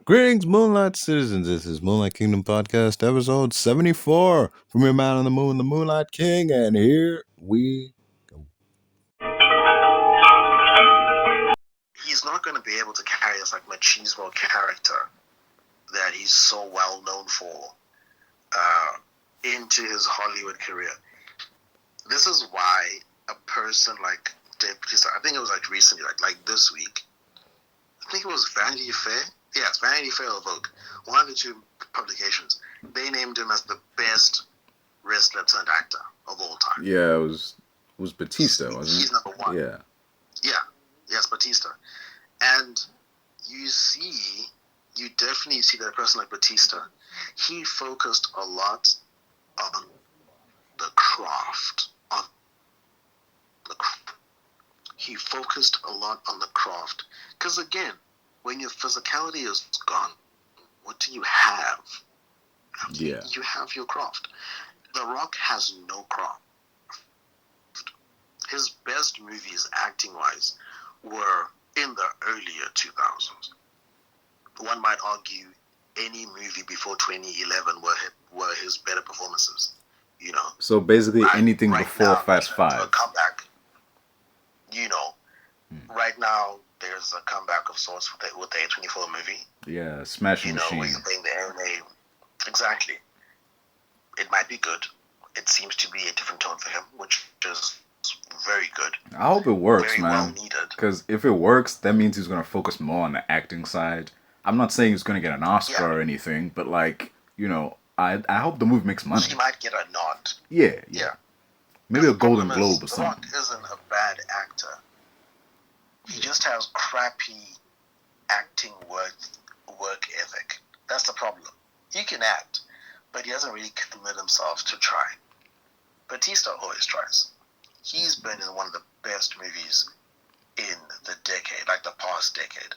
Greetings, Moonlight citizens. This is Moonlight Kingdom Podcast, episode 74 from your man on the moon, the Moonlight King, and here we go. He's not going to be able to carry this like machismo character that he's so well known for into his Hollywood career. This is why a person like Dave Bautista, I think it was like recently, like this week, I think it was Vanity Fair. Yeah, it's Vanity Fair or Vogue. One of the two publications. They named him as the best wrestler turned actor of all time. Yeah, it was Batista, wasn't it? He's number one. Yeah. Yes, Batista. And you definitely see that a person like Batista, he focused a lot on the craft. He focused a lot on the craft. Because again, when your physicality is gone, what do you have? Yeah. You have your craft. The Rock has no craft. His best movies, acting-wise, were in the earlier 2000s. One might argue any movie before 2011 were his better performances. You know. So basically, anything before now, Fast Five. A comeback. You know, right now there's a comeback of sorts with the A24 movie. Yeah, Smashing Machine. Where you're playing the anime. Exactly. It might be good. It seems to be a different tone for him, which is very good. I hope it works, very man. Well needed. Because if it works, that means he's going to focus more on the acting side. I'm not saying he's going to get an Oscar or anything, but like, you know, I hope the movie makes money. He might get a nod. Yeah. Maybe a Golden Globe or something. The something. Rock isn't a bad actor. He just has crappy acting work ethic. That's the problem. He can act, but he doesn't really commit himself to try. Batista always tries. He's been in one of the best movies in the decade, like the past decade.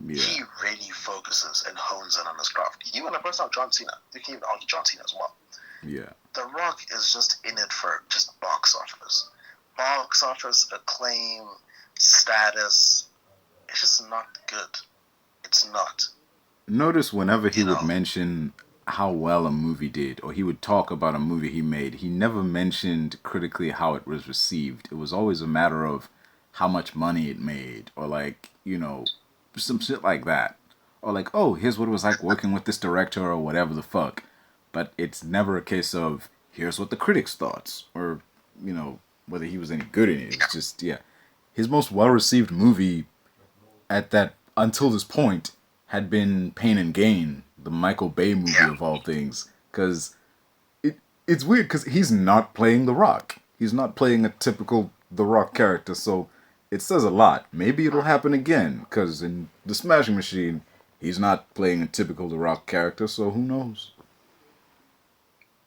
Yeah. He really focuses and hones in on his craft. Even a person like John Cena, you can even argue John Cena as well. Yeah. The Rock is just in it for just box office. Box office, acclaim, status. It's just not good. It's not. Notice whenever he would mention how well a movie did, or he would talk about a movie he made, he never mentioned critically how it was received. It was always a matter of how much money it made, or like, you know, some shit like that. Or like, oh, here's what it was like working with this director, or whatever the fuck. But it's never a case of, here's what the critics thought, or, you know, whether he was any good in it. It's just, his most well-received movie at that, until this point, had been Pain and Gain, the Michael Bay movie of all things. Because it's weird, because he's not playing The Rock. He's not playing a typical The Rock character, so it says a lot. Maybe it'll happen again, because in The Smashing Machine, he's not playing a typical The Rock character, so who knows?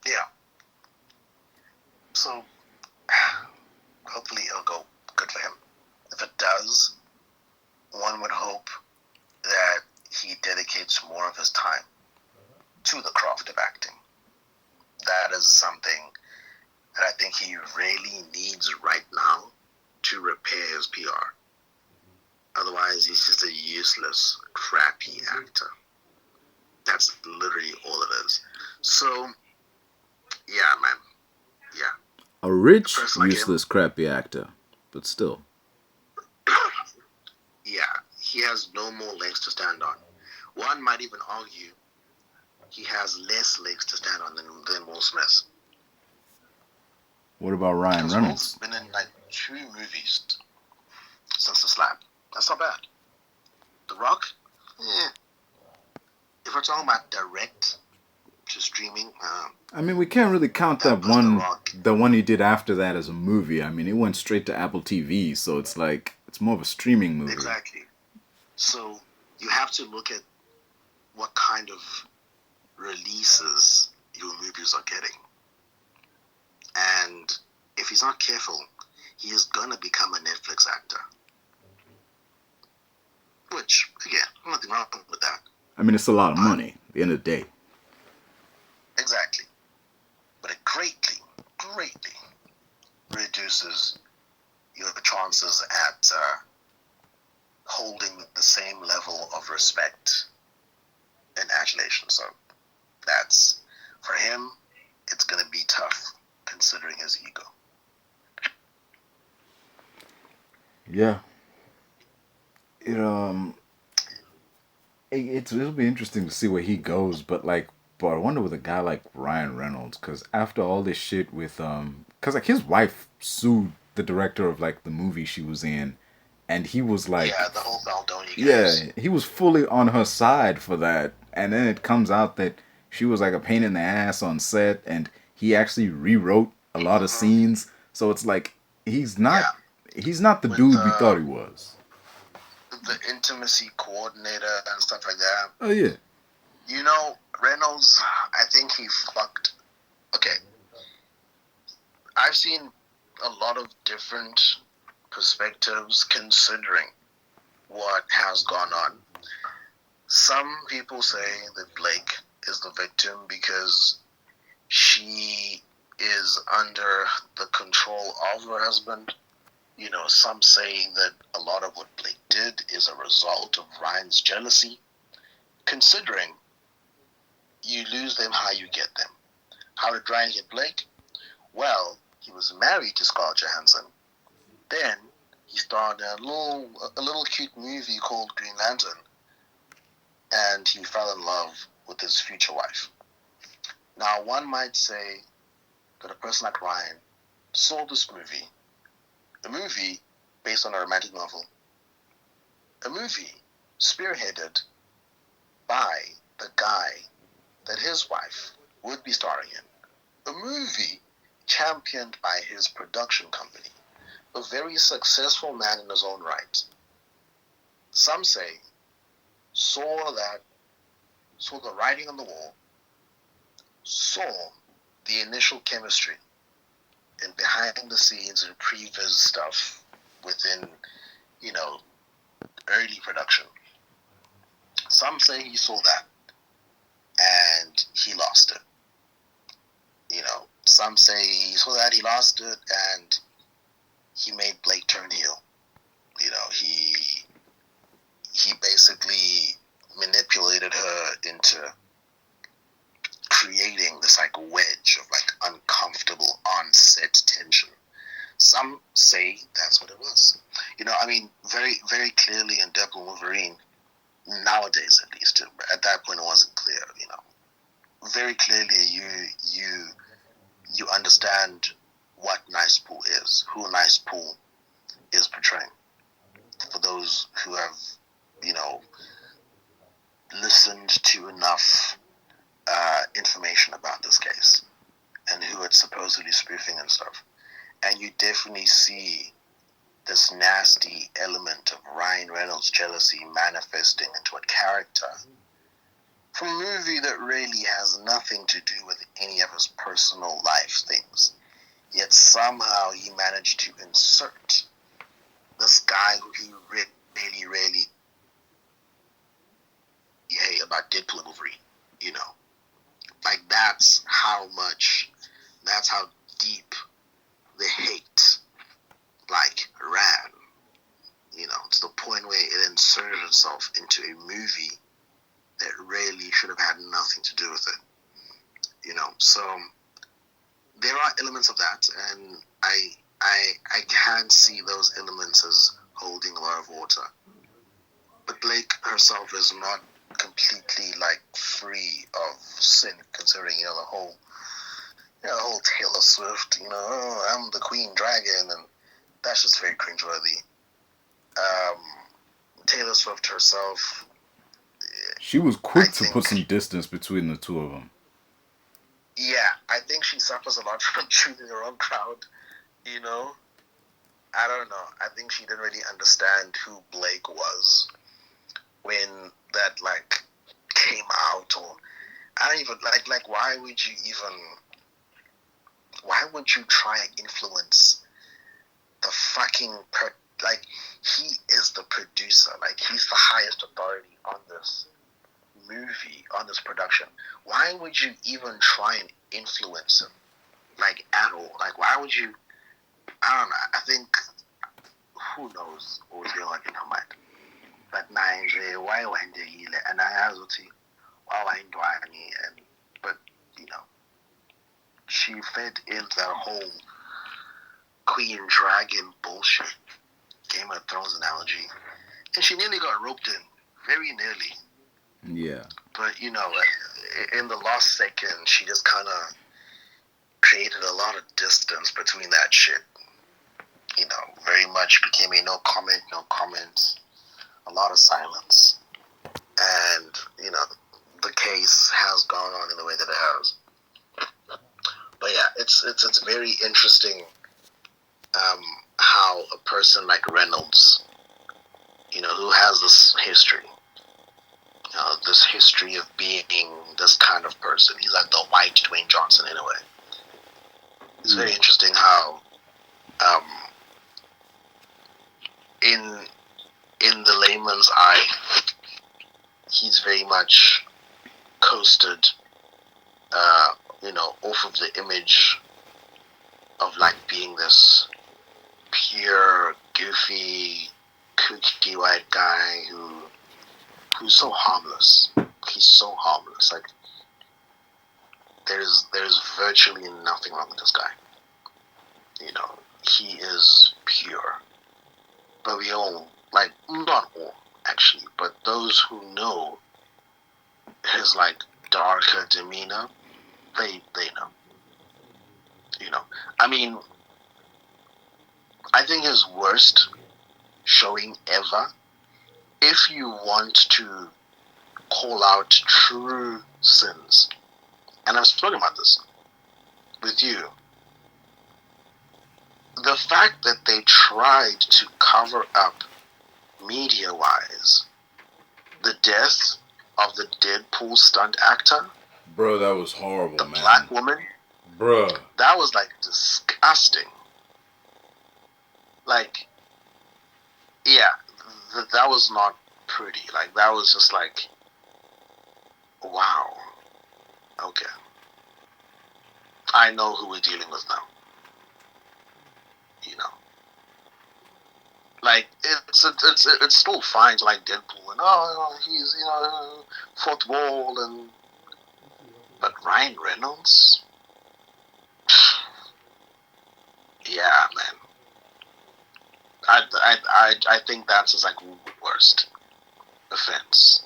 Yeah. So, hopefully it'll go good for him. If it does, one would hope that he dedicates more of his time to the craft of acting. That is something that I think he really needs right now to repair his PR. Otherwise, he's just a useless, crappy actor. That's literally all it is. So, yeah, man. Yeah. A rich, useless, crappy actor. But still. Yeah, he has no more legs to stand on. One might even argue he has less legs to stand on than Will Smith. What about Ryan Reynolds? Will's been in like 2 movies since The Slap. That's not bad. The Rock? If we're talking about direct to streaming, I mean, we can't really count that one, the one he did after that as a movie. I mean, it went straight to Apple TV, so it's like, it's more of a streaming movie. Exactly. So you have to look at what kind of releases your movies are getting. And if he's not careful, he is going to become a Netflix actor. Which, again, nothing wrong with that. I mean, it's a lot of money at the end of the day. Exactly. But it greatly reduces your chances at holding the same level of respect congratulations. So that's, for him, it's going to be tough considering his ego. Yeah. It'll be interesting to see where he goes, but I wonder with a guy like Ryan Reynolds, because after all this shit with because like his wife sued the director of like the movie she was in, and he was like, yeah, the whole Baldoni yeah, case. he was fully on her side for that, and then it comes out that she was like a pain in the ass on set, and he actually rewrote a lot of scenes, so it's like he's not Yeah, he's not the with dude we thought he was. the intimacy coordinator and stuff like that. Oh yeah. You know, Reynolds, I think he fucked. Okay, I've seen a lot of different perspectives considering what has gone on. Some people say that Blake is the victim because she is under the control of her husband. You know, some say that a lot of what Blake did is a result of Ryan's jealousy. Considering you lose them, how you get them. How did Ryan get Blake? Well, he was married to Scarlett Johansson. Then he starred in a little cute movie called Green Lantern, and he fell in love with his future wife. Now, one might say that a person like Ryan saw this movie, a movie based on a romantic novel, a movie spearheaded by the guy that his wife would be starring in, a movie championed by his production company, a very successful man in his own right. Some say saw the writing on the wall, saw the initial chemistry and behind the scenes and previs stuff within, early production. Some say he saw that and he lost it. Some say he saw that, he lost it, and he made Blake turn heel. He basically manipulated her into creating this wedge of uncomfortable on-set tension. Some say that's what it was. Very, very clearly in Deadpool Wolverine, nowadays at least, at that point it wasn't clear. Very clearly you understand what Nice Pool is, who Nice Pool is portraying. For those who have, listened to enough information about this case and who it's supposedly spoofing and stuff. And you definitely see this nasty element of Ryan Reynolds' jealousy manifesting into a character from a movie that really has nothing to do with any of his personal life things. Yet somehow he managed to insert this guy who he really, really hate about Deadpool and Wolverine, that's how deep the hate, ran, to the point where it inserted itself into a movie that really should have had nothing to do with it, so there are elements of that, and I can see those elements as holding a lot of water. But Blake herself is not completely free of sin, considering the whole Taylor Swift, I'm the queen dragon, and that's just very cringeworthy. Taylor Swift herself, she was quick to put some distance between the two of them. Yeah, I think she suffers a lot from choosing her own crowd. I don't know. I think she didn't really understand who Blake was when that came out, or I don't even why would you try and influence the fucking he is the producer, he's the highest authority on this movie, on this production. Why would you even try and influence him at all? Why would you? I don't know. I think who knows what was going on in her mind. But why wendehile and ayazi uthi but you know, she fed into that whole Queen Dragon bullshit, Game of Thrones analogy, and she nearly got roped in, very nearly. Yeah. But you know, in the last second, she just kind of created a lot of distance between that shit. You know, very much became a no comment, a lot of silence. And, you know, the case has gone on in the way that it has. But yeah, it's very interesting how a person like Reynolds, you know, who has this history, this history of being this kind of person. He's like the white Dwayne Johnson in a way. It's very interesting how in the layman's eye, he's very much coasted, you know, off of the image of like being this pure, goofy, kooky white guy who's so harmless. He's so harmless. Like there's virtually nothing wrong with this guy. You know, he is pure. But we all, like, not all actually, but those who know his like darker demeanor, they know. You know, I mean, I think his worst showing ever, if you want to call out true sins, and I've spoken about this with you, the fact that they tried to cover up media-wise the death of the Deadpool stunt actor, bro, that was horrible, the man. black woman, bro, that was like disgusting. Like, yeah, that was not pretty. Like, that was just like, wow, okay, I know who we're dealing with now. You know, like it's still fine to like Deadpool and he's, you know, fourth wall, but Ryan Reynolds, yeah, man, I think that's his like worst offense.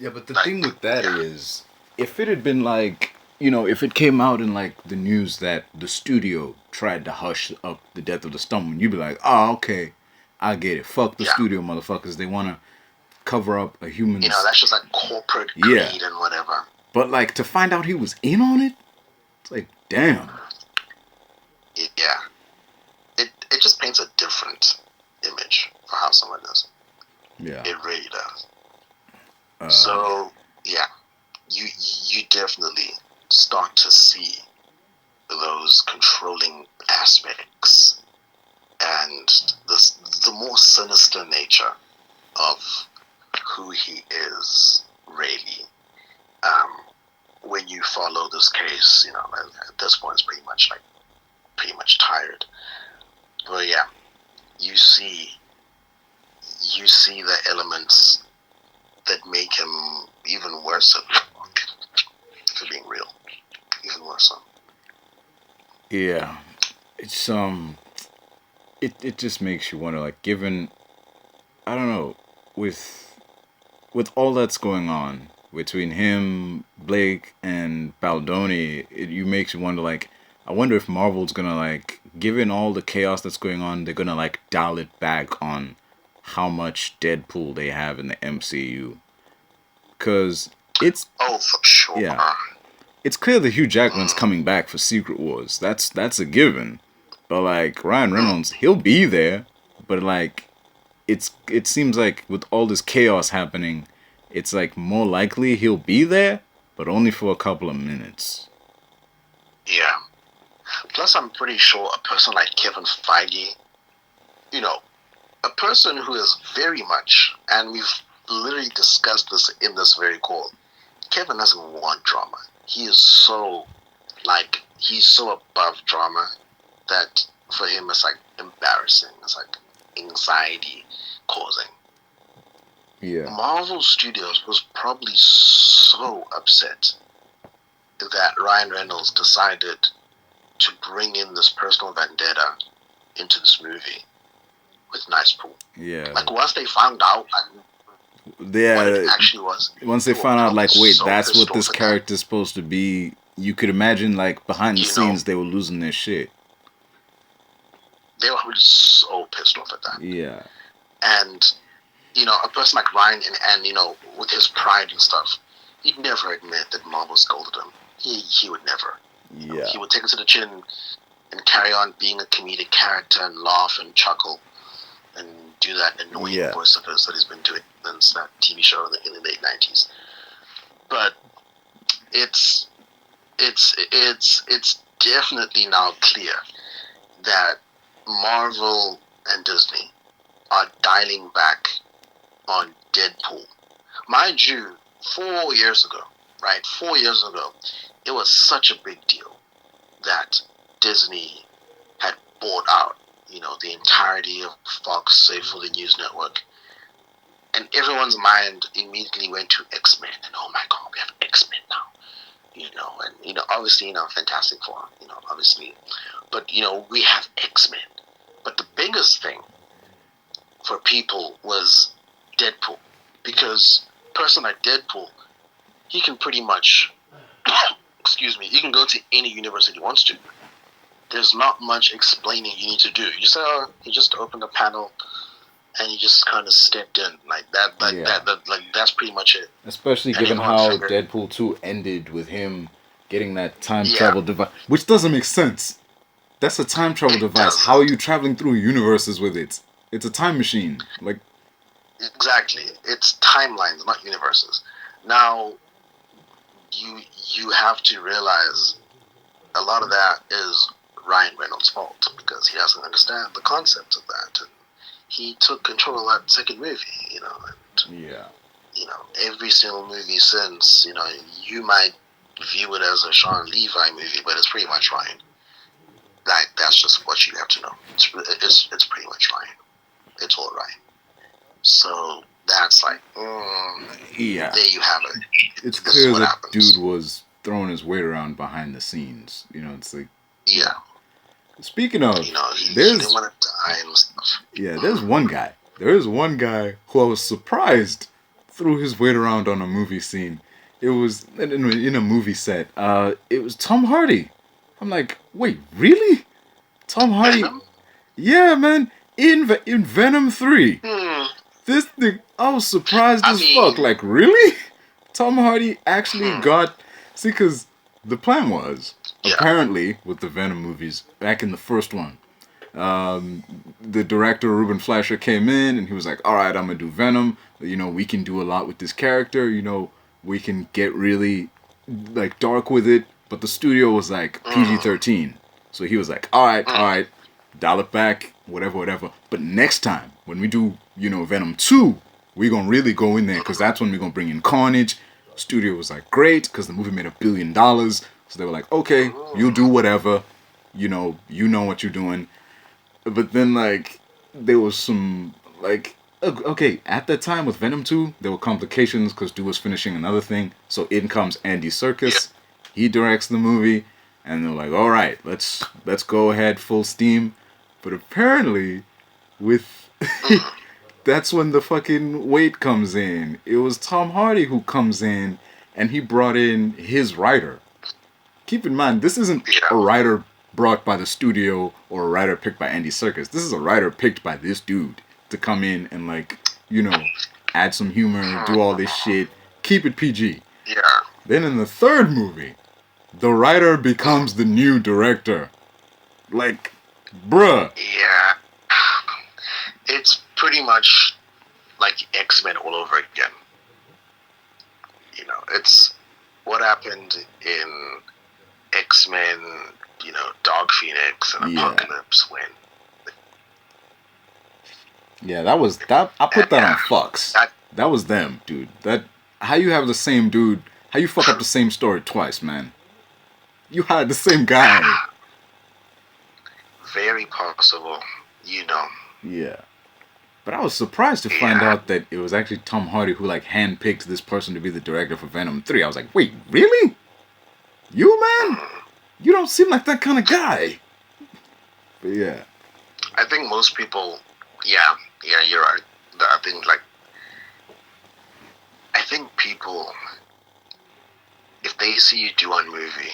Yeah, but the thing with that is, if it had been like, you know, if it came out in like the news that the studio tried to hush up the death of the stuntman, you'd be like, oh, okay, I get it. Fuck the studio motherfuckers. They want to cover up a human's... You know, that's just like corporate greed and whatever. But like, to find out he was in on it, it's like, damn. Yeah. It just paints a different image for how someone is. Yeah. It really does. So, yeah. You definitely start to see those controlling aspects and the more sinister nature of who he is, really. When you follow this case, you know, at this point it's pretty much tired. But yeah, you see the elements that make him even worse, for being real. Even worse. Yeah. It's it just makes you wonder, like, given, I don't know, with all that's going on between him, Blake, and Baldoni, you makes you wonder, like, I wonder if Marvel's gonna, like, given all the chaos that's going on, they're gonna, like, dial it back on how much Deadpool they have in the MCU. Because it's... Oh, for sure. Yeah. It's clear that Hugh Jackman's coming back for Secret Wars. That's a given. But, like, Ryan Reynolds, he'll be there. But, like, it seems like with all this chaos happening, it's, like, more likely he'll be there, but only for a couple of minutes. Yeah. Plus, I'm pretty sure a person like Kevin Feige, you know, a person who is very much, and we've literally discussed this in this very call, Kevin doesn't want drama. He is so, like, he's so above drama that for him it's like embarrassing. It's like anxiety causing. Yeah. Marvel Studios was probably so upset that Ryan Reynolds decided to bring in this personal vendetta into this movie with Nice Pool. Yeah. Like, once they found out what it actually was. Once they found out, like, wait, that's what this character's supposed to be, you could imagine, like, behind the scenes, they were losing their shit. They were so pissed off at that. Yeah. And, a person like Ryan, and with his pride and stuff, he'd never admit that Marvel scolded him. He would never. Yeah. He would take it to the chin and carry on being a comedic character and laugh and chuckle and do that annoying voice of his that he's been doing since that TV show in the late 90s. But it's definitely now clear that Marvel and Disney are dialing back on Deadpool. Mind you, 4 years ago, it was such a big deal that Disney had bought out, the entirety of Fox, save for the news network. And everyone's mind immediately went to X-Men. And oh my God, we have X-Men now. And, obviously, Fantastic Four, obviously. But, we have X-Men. But the biggest thing for people was Deadpool. Because a person like Deadpool, he can pretty much, he can go to any universe that he wants to. There's not much explaining you need to do. You say, he just opened a panel and he just kind of stepped in like that. That's pretty much it. Especially given how Deadpool 2 ended with him getting that time travel device, which doesn't make sense. That's a time travel device. How are you traveling through universes with it? It's a time machine. Like, exactly, it's timelines, not universes. Now, you have to realize a lot of that is Ryan Reynolds' fault because he doesn't understand the concept of that. And he took control of that second movie, every single movie since, you might view it as a Sean Levi movie, but it's pretty much Ryan. That's just what you have to know. It's pretty much Ryan. It's all Ryan. So that's like, there you have it. It's clear that dude was throwing his weight around behind the scenes. It's like, Speaking of, he didn't want to die and stuff. Yeah, there's one guy. There is one guy who I was surprised threw his weight around on a movie scene. It was in a movie set. It was Tom Hardy. I'm like, wait, really? Tom Hardy? Venom? Yeah, man. In Venom 3. This thing, I was surprised as fuck. Like, really? Tom Hardy actually got... See, because the plan was, apparently, with the Venom movies, back in the first one, the director, Ruben Fleischer, came in and he was like, all right, I'm going to do Venom. We can do a lot with this character. We can get really, like, dark with it. But the studio was like, PG-13. So he was like, all right, dial it back, whatever. But next time, when we do, Venom 2, we're going to really go in there because that's when we're going to bring in Carnage. Studio was like, great, because the movie made $1 billion. So they were like, okay, you'll do whatever. You know what you're doing. But then, like, there was some, like, okay, at that time with Venom 2, there were complications because dude was finishing another thing. So in comes Andy Serkis. He directs the movie. And they're like, all right, let's go ahead full steam. But apparently, with... that's when the fucking weight comes in. It was Tom Hardy who comes in, and he brought in his writer. Keep in mind, this isn't a writer brought by the studio or a writer picked by Andy Serkis. This is a writer picked by this dude to come in and, like, add some humor, do all this shit, keep it PG. Yeah. Then in the third movie, the writer becomes the new director. Like, bruh. Yeah. It's pretty much like X-Men all over again. It's what happened in X-Men, Dark Phoenix and Apocalypse when... Yeah, that was... that. I put that on Fox. That was them, dude. How you have the same dude... How you fuck up the same story twice, man? You hired the same guy. Very possible, Yeah. But I was surprised to find out that it was actually Tom Hardy who like handpicked this person to be the director for Venom 3. I was like, wait, really? You, man? You don't seem like that kind of guy. But yeah. I think most people, yeah, you're right. I think people, if they see you do one movie,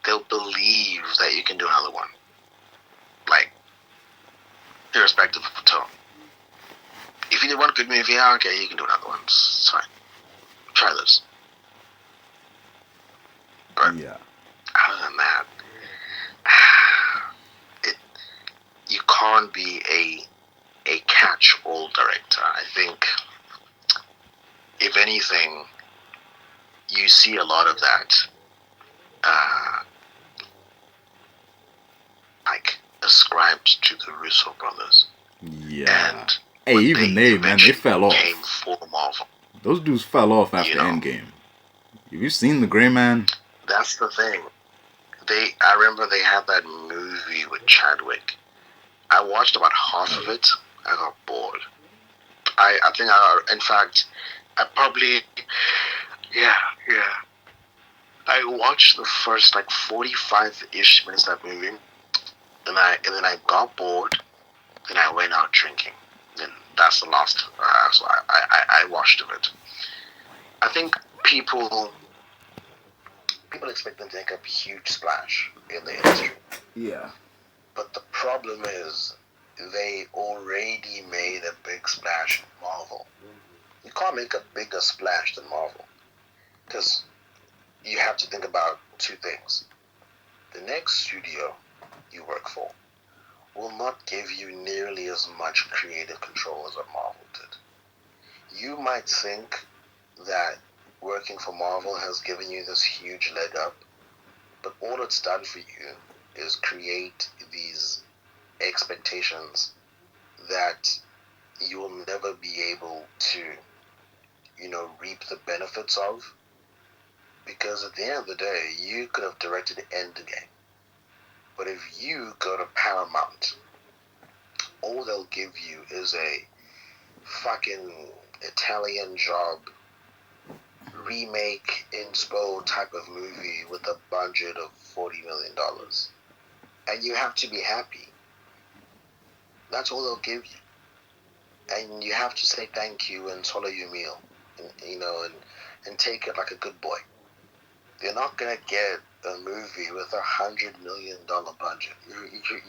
they'll believe that you can do another one. Like, irrespective of the tone. If you did one good movie, okay, you can do another one. It's fine. Try this. But yeah. Other than that, you can't be a catch-all director. I think, if anything, you see a lot of that, like, ascribed to the Russo brothers. Yeah. And hey, even they fell off. Came for Marvel. Those dudes fell off after Endgame. Have you seen The Gray Man? That's the thing. I remember they had that movie with Chadwick. I watched about half of it. I got bored. In fact, I probably, yeah. I watched the first 45-ish minutes of that movie, and then I got bored. Then I went out drinking. Then that's the last. So I watched of it. I think people expect them to make a huge splash in the industry. Yeah. But the problem is, they already made a big splash in Marvel. You can't make a bigger splash than Marvel. Because you have to think about two things. The next studio you work for will not give you nearly as much creative control as what Marvel did. You might think that working for Marvel has given you this huge leg up, but all it's done for you is create these expectations that you will never be able to, reap the benefits of. Because at the end of the day, you could have directed Endgame. But if you go to Paramount, all they'll give you is a fucking Italian job, remake, inspo type of movie with a budget of $40 million. And you have to be happy. That's all they'll give you. And you have to say thank you and swallow your meal. And take it like a good boy. You're not going to get a movie with $100 million budget.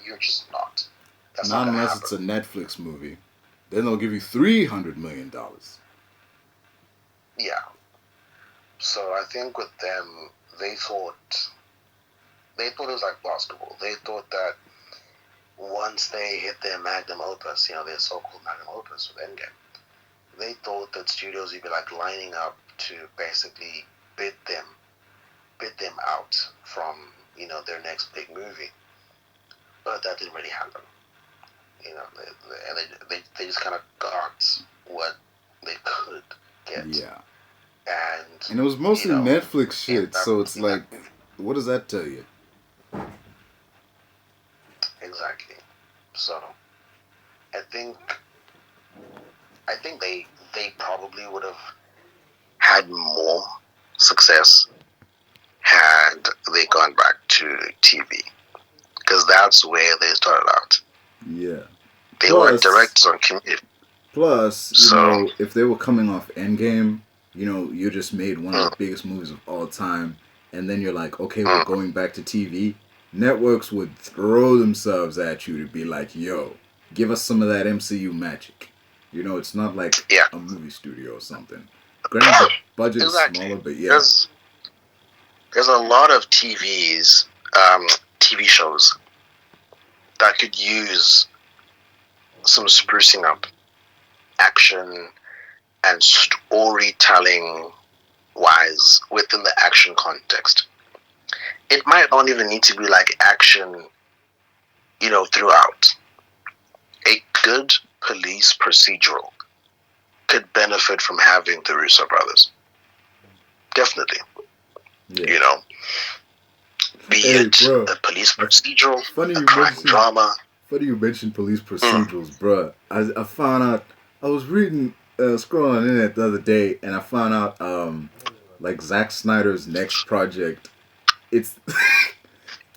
You're just not. That's not unless happen. It's a Netflix movie. Then they'll give you $300 million. Yeah. So I think with them, they thought it was like basketball. They thought that once they hit their magnum opus, their so-called magnum opus with Endgame, they thought that studios would be lining up to basically bid them out from their next big movie. But that didn't really happen. They just kind of got what they could get. Yeah. And it was mostly Netflix shit, so it's like, what does that tell you? Exactly. So, I think they probably would have had more success had they gone back to TV, because that's where they started out. Yeah. They were directors on Community. Plus, if they were coming off Endgame, you just made one of the biggest movies of all time, and then you're like, okay, we're going back to TV. Networks would throw themselves at you to be like, yo, give us some of that MCU magic. It's not like a movie studio or something. Granted, the budget is smaller, but yeah. There's a lot of TV shows that could use some sprucing up, action and storytelling wise within the action context. It might not even need to be action, throughout. A good police procedural could benefit from having the Russo brothers. Definitely. Yeah. Be it a police procedural, a crime drama. Funny you mentioned police Mm. procedurals, bruh. I found out, I was reading, scrolling on the internet the other day, and I found out, like Zack Snyder's next project. It's,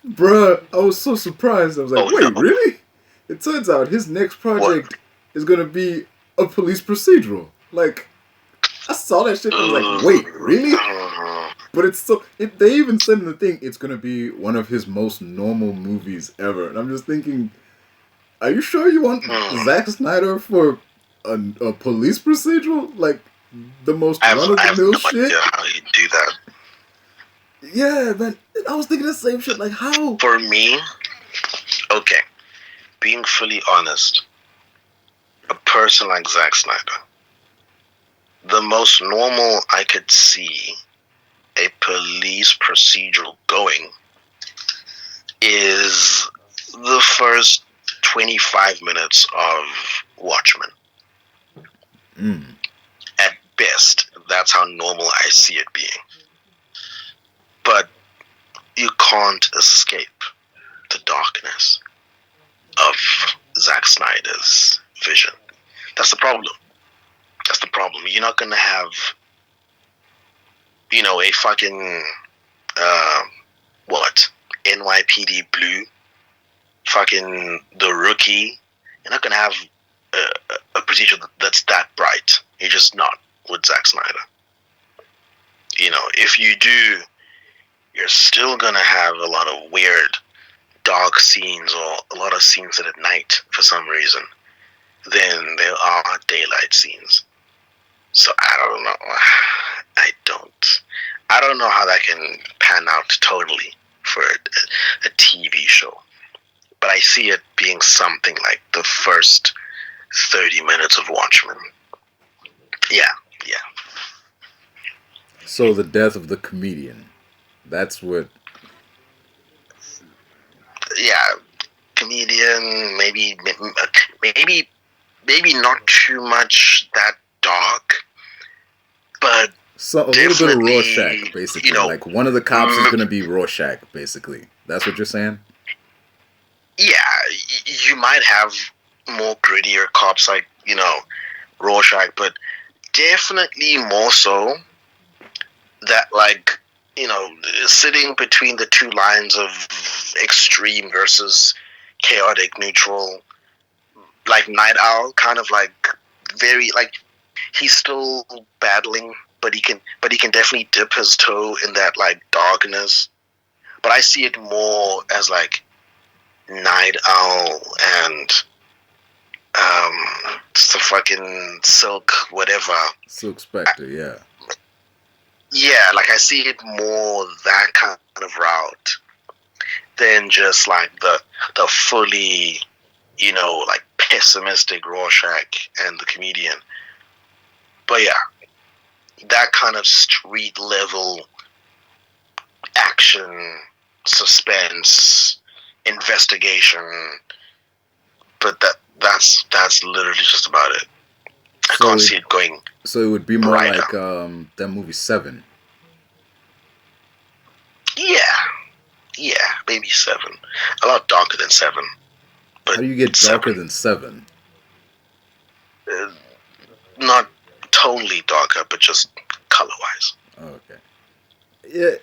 bruh, I was so surprised. I was like, Oh wait, no. really? It turns out his next What? project is gonna be a police procedural. Like, I saw that shit and I was like, wait, really? But it's so, they even said in the thing, it's gonna be one of his most normal movies ever. And I'm just thinking, are you sure you want Zack Snyder for a police procedural? Like, the most I have run-of-the-mill no shit? idea how you do that. Yeah, man. I was thinking the same shit. Like, how? For me, okay, being fully honest, a person like Zack Snyder, the most normal I could see a police procedural going is the first 25 minutes of Watchmen. Mm. At best, that's how normal I see it being. But you can't escape the darkness of Zack Snyder's vision. That's the problem. That's the problem. You're not going to have, a fucking, what? NYPD Blue, fucking The Rookie. You're not going to have a procedure that's that bright. You're just not with Zack Snyder. If you do, you're still going to have a lot of weird, dark scenes or a lot of scenes at night for some reason. Then there are daylight scenes. So I don't know. I don't know how that can pan out totally for a TV show. But I see it being something like the first 30 minutes of Watchmen. Yeah. So the death of the comedian. That's what. Yeah. Comedian, maybe not too much that dark, but So a little bit of Rorschach, basically. Like one of the cops is gonna be Rorschach, basically. That's what you're saying? Yeah, you might have more grittier cops like, Rorschach, but definitely more so that, like, sitting between the two lines of extreme versus chaotic neutral, like Night Owl, kind of like very, like, he's still battling, but he can definitely dip his toe in that, like, darkness. But I see it more as like Night Owl and it's the fucking Silk whatever. Silk Spectre, yeah. Yeah, like I see it more that kind of route than just like the fully, like pessimistic Rorschach and the comedian. But yeah, that kind of street level action, suspense, investigation. But that's literally just about it. I can't see it going. So it would be more right like that movie Seven. Yeah, maybe Seven. A lot darker than Seven. But how do you get darker than Seven? Not totally darker, but just color-wise. Okay. Yeah,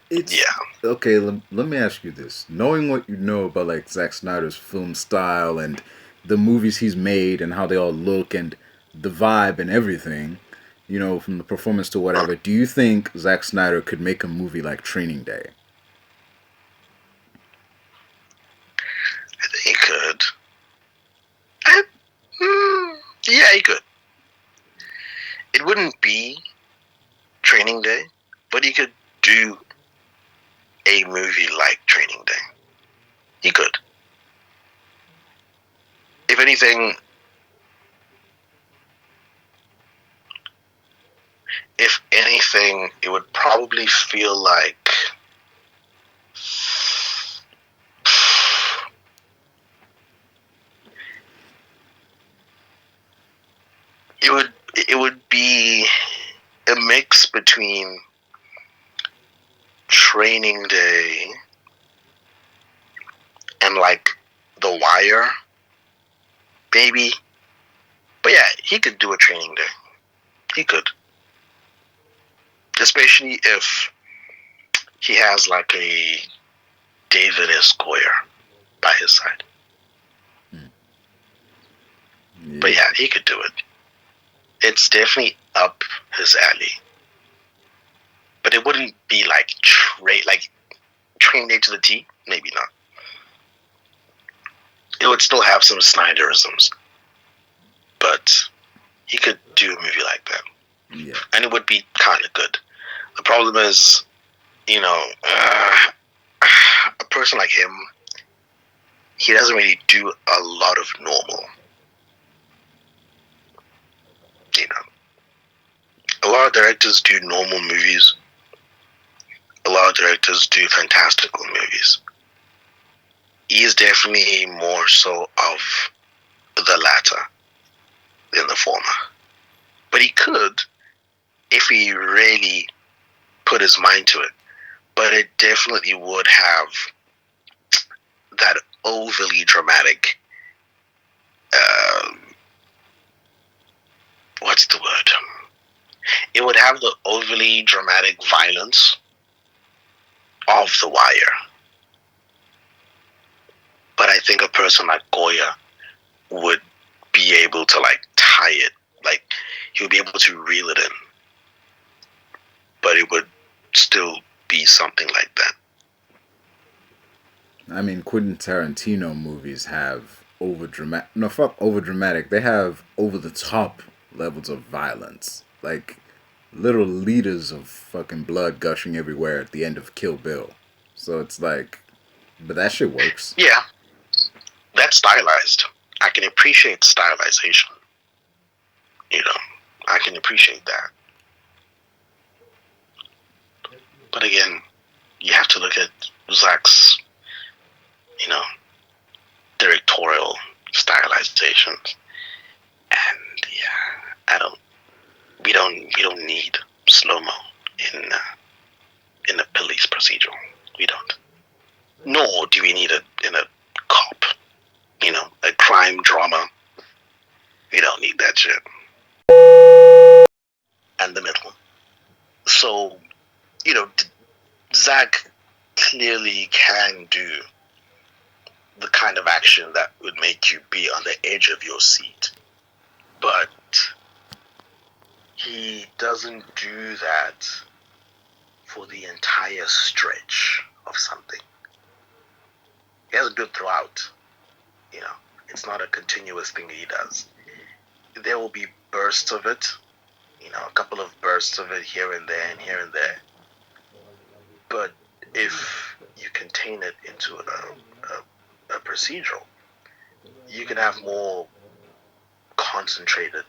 okay. Let me ask you this: knowing what you know about like Zack Snyder's film style and the movies he's made and how they all look and the vibe and everything, from the performance to whatever, do you think Zack Snyder could make a movie like Training Day? I think he could. Yeah, he could. It wouldn't be Training Day, but he could do a movie like Training Day. He could. If anything, it would probably feel like it would be a mix between Training Day and like The Wire maybe. But yeah, he could do a training day. He could. Especially if he has like a David Esquire by his side. Yeah. But yeah, he could do it. It's definitely up his alley. But it wouldn't be like training day to the T. Maybe not. It would still have some Snyderisms. But he could do a movie like that. Yeah. And it would be kind of good. The problem is, you know, a person like him, he doesn't really do a lot of normal. You know, a lot of directors do normal movies. A lot of directors do fantastical movies. He is definitely more so of the latter than the former. But he could, if he really put his mind to it. But it definitely would have that overly dramatic, what's the word? It would have the overly dramatic violence of The Wire. But I think a person like Goya would be able to like tie it. Like, he would be able to reel it in. But it would still be something like that. I mean, Quentin Tarantino movies have over-dramatic... No, fuck over-dramatic. They have over-the-top levels of violence. Like, little liters of fucking blood gushing everywhere at the end of Kill Bill. So it's like... But that shit works. Yeah. That's stylized. I can appreciate stylization. You know, I can appreciate that. But again, you have to look at Zach's, you know, directorial stylizations. And yeah, we don't need slow-mo in a police procedural. We don't. Nor do we need it in a cop, you know, a crime drama. We don't need that shit. And the middle. So, you know, Zach clearly can do the kind of action that would make you be on the edge of your seat. But he doesn't do that for the entire stretch of something. He has to do it throughout. You know, it's not a continuous thing he does. There will be bursts of it. You know, a couple of bursts of it here and there and here and there. But if you contain it into a procedural, you can have more concentrated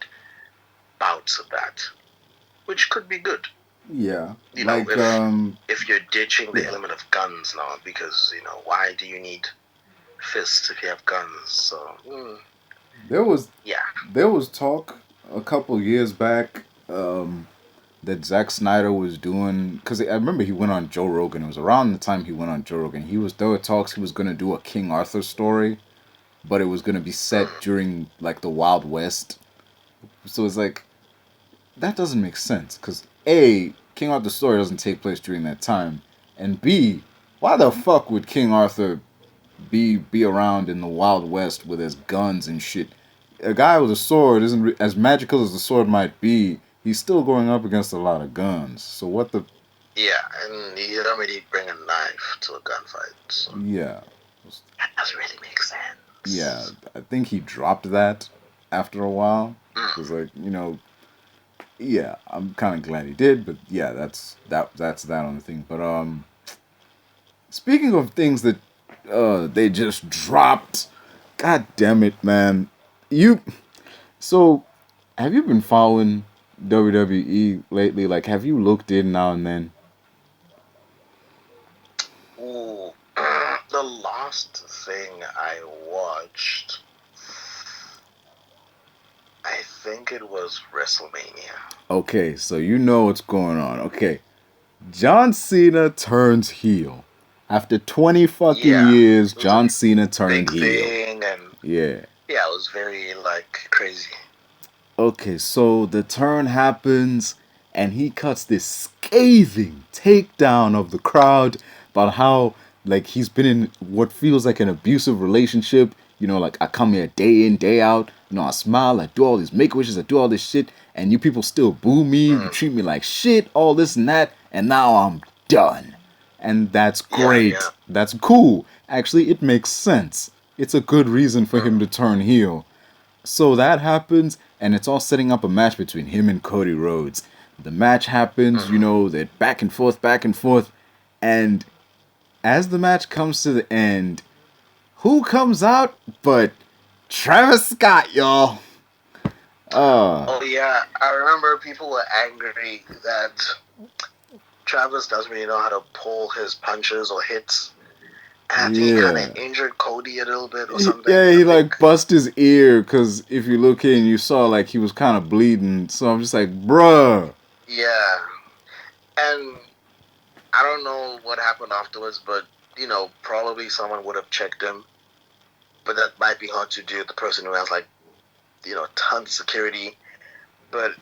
bouts of that, which could be good. Yeah. You know, if you're ditching the element of guns now, because, you know, why do you need fists if you have guns? So there was talk a couple years back that Zack Snyder was doing, because I remember he went on Joe Rogan. It was around the time he went on Joe Rogan. There were talks he was going to do a King Arthur story, but it was going to be set during like the Wild West. So it's like, that doesn't make sense, because A, King Arthur's story doesn't take place during that time, and B, why the fuck would King Arthur be around in the Wild West with his guns and shit? A guy with a sword isn't as magical as the sword might be. He's still going up against a lot of guns. So what the... Yeah, and you don't really bring a knife to a gunfight. So yeah. That doesn't really make sense. Yeah, I think he dropped that after a while. It was like, you know... Yeah, I'm kind of glad he did, but yeah, that's that on the thing. But speaking of things that they just dropped, god damn it, man. So have you been following WWE lately? Like, have you looked in now and then? Ooh, the last thing I watched, I think it was WrestleMania. Okay, so you know what's going on. Okay, John Cena turns heel. After 20 fucking years, John Cena turned heel. And yeah. Yeah, it was very like crazy. Okay, so the turn happens, and he cuts this scathing takedown of the crowd about how, like, he's been in what feels like an abusive relationship. You know, like, I come here day in, day out. You know, I smile, I do all these make wishes, I do all this shit, and you people still boo me, you treat me like shit, all this and that, and now I'm done. And that's Yeah, great. yeah. That's cool. Actually, it makes sense. It's a good reason for him to turn heel. So that happens, and it's all setting up a match between him and Cody Rhodes. The match happens, you know, they're back and forth, and as the match comes to the end, who comes out but Travisscott, y'all? Oh yeah, I remember people were angry that Travis doesn't really know how to pull his punches or hits. And I think he kind Yeah. of injured Cody a little bit or something. Yeah, he I think. like bust his ear, because if you look in, you saw like he was kind of bleeding. So I'm just like, bruh. Yeah, and I don't know what happened afterwards, but you know, probably someone would have checked him. But that might be hard to do. The person who has like, you know, tons of security. But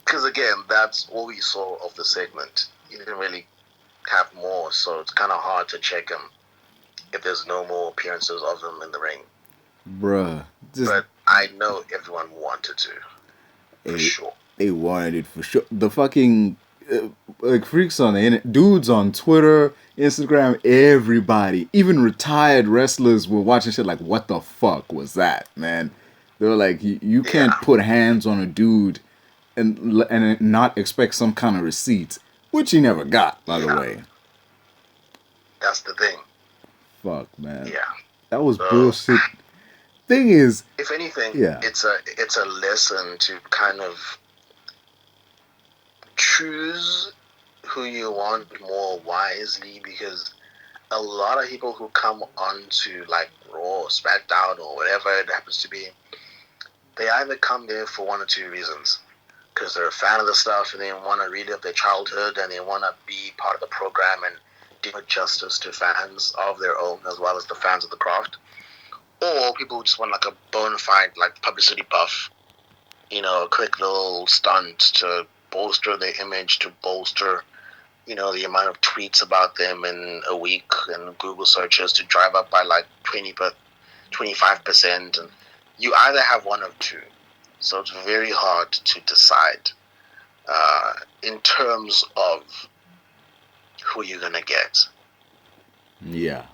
because again, that's all we saw of the segment. He didn't really have more, so it's kind of hard to check him if there's no more appearances of him in the ring. Bruh. But I know everyone wanted to, for sure. They wanted it for sure. The fucking like freaks on the internet, dudes on Twitter, Instagram, everybody, even retired wrestlers were watching shit like, what the fuck was that, man? They were like, you can't put hands on a dude and not expect some kind of receipt, which he never got, by the way. That's the thing. Fuck, man. Yeah. That was bullshit. Thing is, if anything, yeah, it's a lesson to kind of choose who you want more wisely, because a lot of people who come onto like Raw or SmackDown or whatever it happens to be, they either come there for one or two reasons. Because they're a fan of the stuff and they want to relive their childhood and they want to be part of the program and do justice to fans of their own as well as the fans of the craft. Or people who just want like a bona fide like publicity buff, you know, a quick little stunt to bolster their image, to bolster, you know, the amount of tweets about them in a week and Google searches to drive up by like 25%. And you either have one of two. So it's very hard to decide in terms of who you're going to get. Yeah.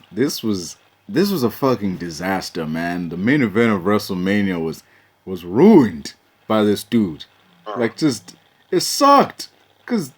This was a fucking disaster, man. The main event of WrestleMania was ruined by this dude. Like, just, it sucked. Because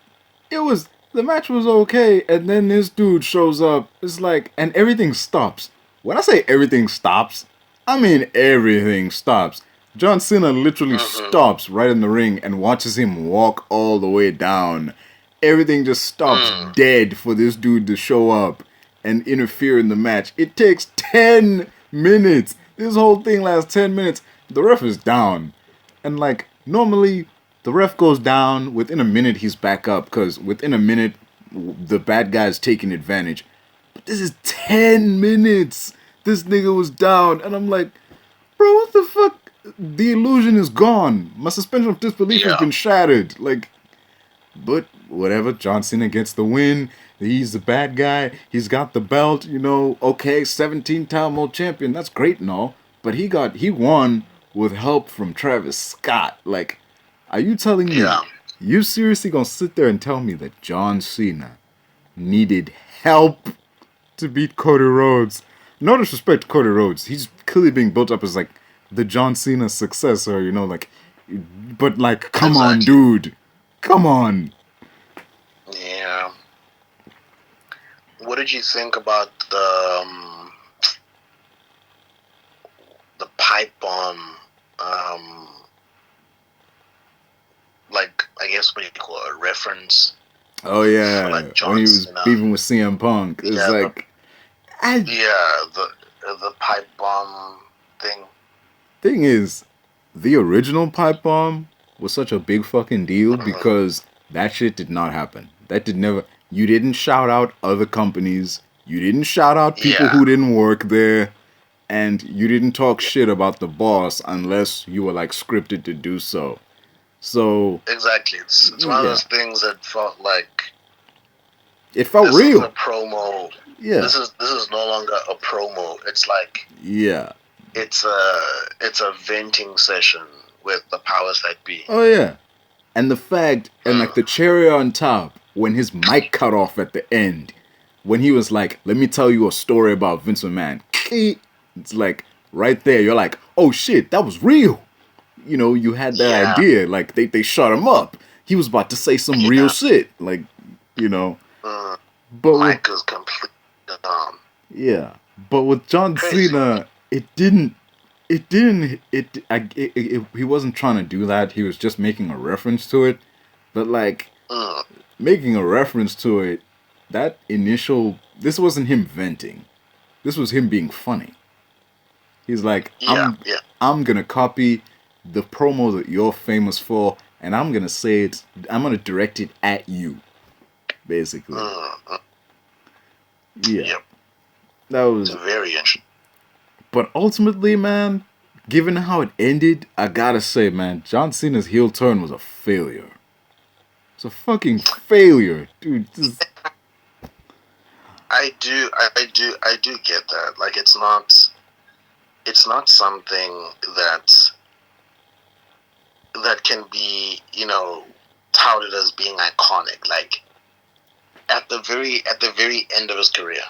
the match was okay, and then this dude shows up. It's like, and everything stops. When I say everything stops, I mean everything stops. John Cena literally stops right in the ring and watches him walk all the way down. Everything just stops dead for this dude to show up and interfere in the match. It takes 10 minutes. This whole thing lasts 10 minutes. The ref is down. And like, normally, the ref goes down. Within a minute, he's back up. Because within a minute, the bad guy's taking advantage. But this is 10 minutes. This nigga was down. And I'm like, bro, what the fuck? The illusion is gone. My suspension of disbelief has been shattered. Like, but whatever. John Cena gets the win. He's the bad guy. He's got the belt. You know, okay, 17-time world champion. That's great and all. But he won with help from Travisscott. Like, are you telling me you seriously gonna sit there and tell me that John Cena needed help to beat Cody Rhodes? No disrespect to Cody Rhodes. He's clearly being built up as like the John Cena successor, you know, like, but like, come on, dude. Come on. Yeah. What did you think about the pipe bomb? Like, I guess what do you call it, a reference? Oh yeah, like when he was beefing with CM Punk, it's like, the pipe bomb thing. Thing is, the original pipe bomb was such a big fucking deal because that shit did not happen. That did never. You didn't shout out other companies. You didn't shout out people who didn't work there. and you didn't talk shit about the boss unless you were like scripted to do so. So exactly, it's one of yeah, those things that felt like it felt this is real. a promo. Yeah, This is no longer a promo. It's like yeah. it's a venting session with the powers that be. Oh yeah. And the fact, and Mm. like the cherry on top, when his mic cut off at the end, when he was like, "Let me tell you a story about Vince McMahon." It's like right there, you're like, "Oh shit, that was real." You know, you had that Yeah, idea. Like they shot him up. He was about to say some real yeah. shit. Like, you know. Mm. But with Mike is completely dumb. yeah, but with John Crazy. Cena, it didn't. It didn't. He wasn't trying to do that. He was just making a reference to it. But like Mm. making a reference to it, that initial. This wasn't him venting. This was him being funny. He's like, Yeah, yeah. I'm gonna copy the promo that you're famous for, and I'm gonna say it. I'm gonna direct it at you, basically. Mm. Yeah, Yep. that It's was. very interesting. But ultimately, man, given how it ended, I gotta say, man, John Cena's heel turn was a failure. It's a fucking failure, dude. I do get that. Like it's not something that can be, touted as being iconic. Like at the very end of his career,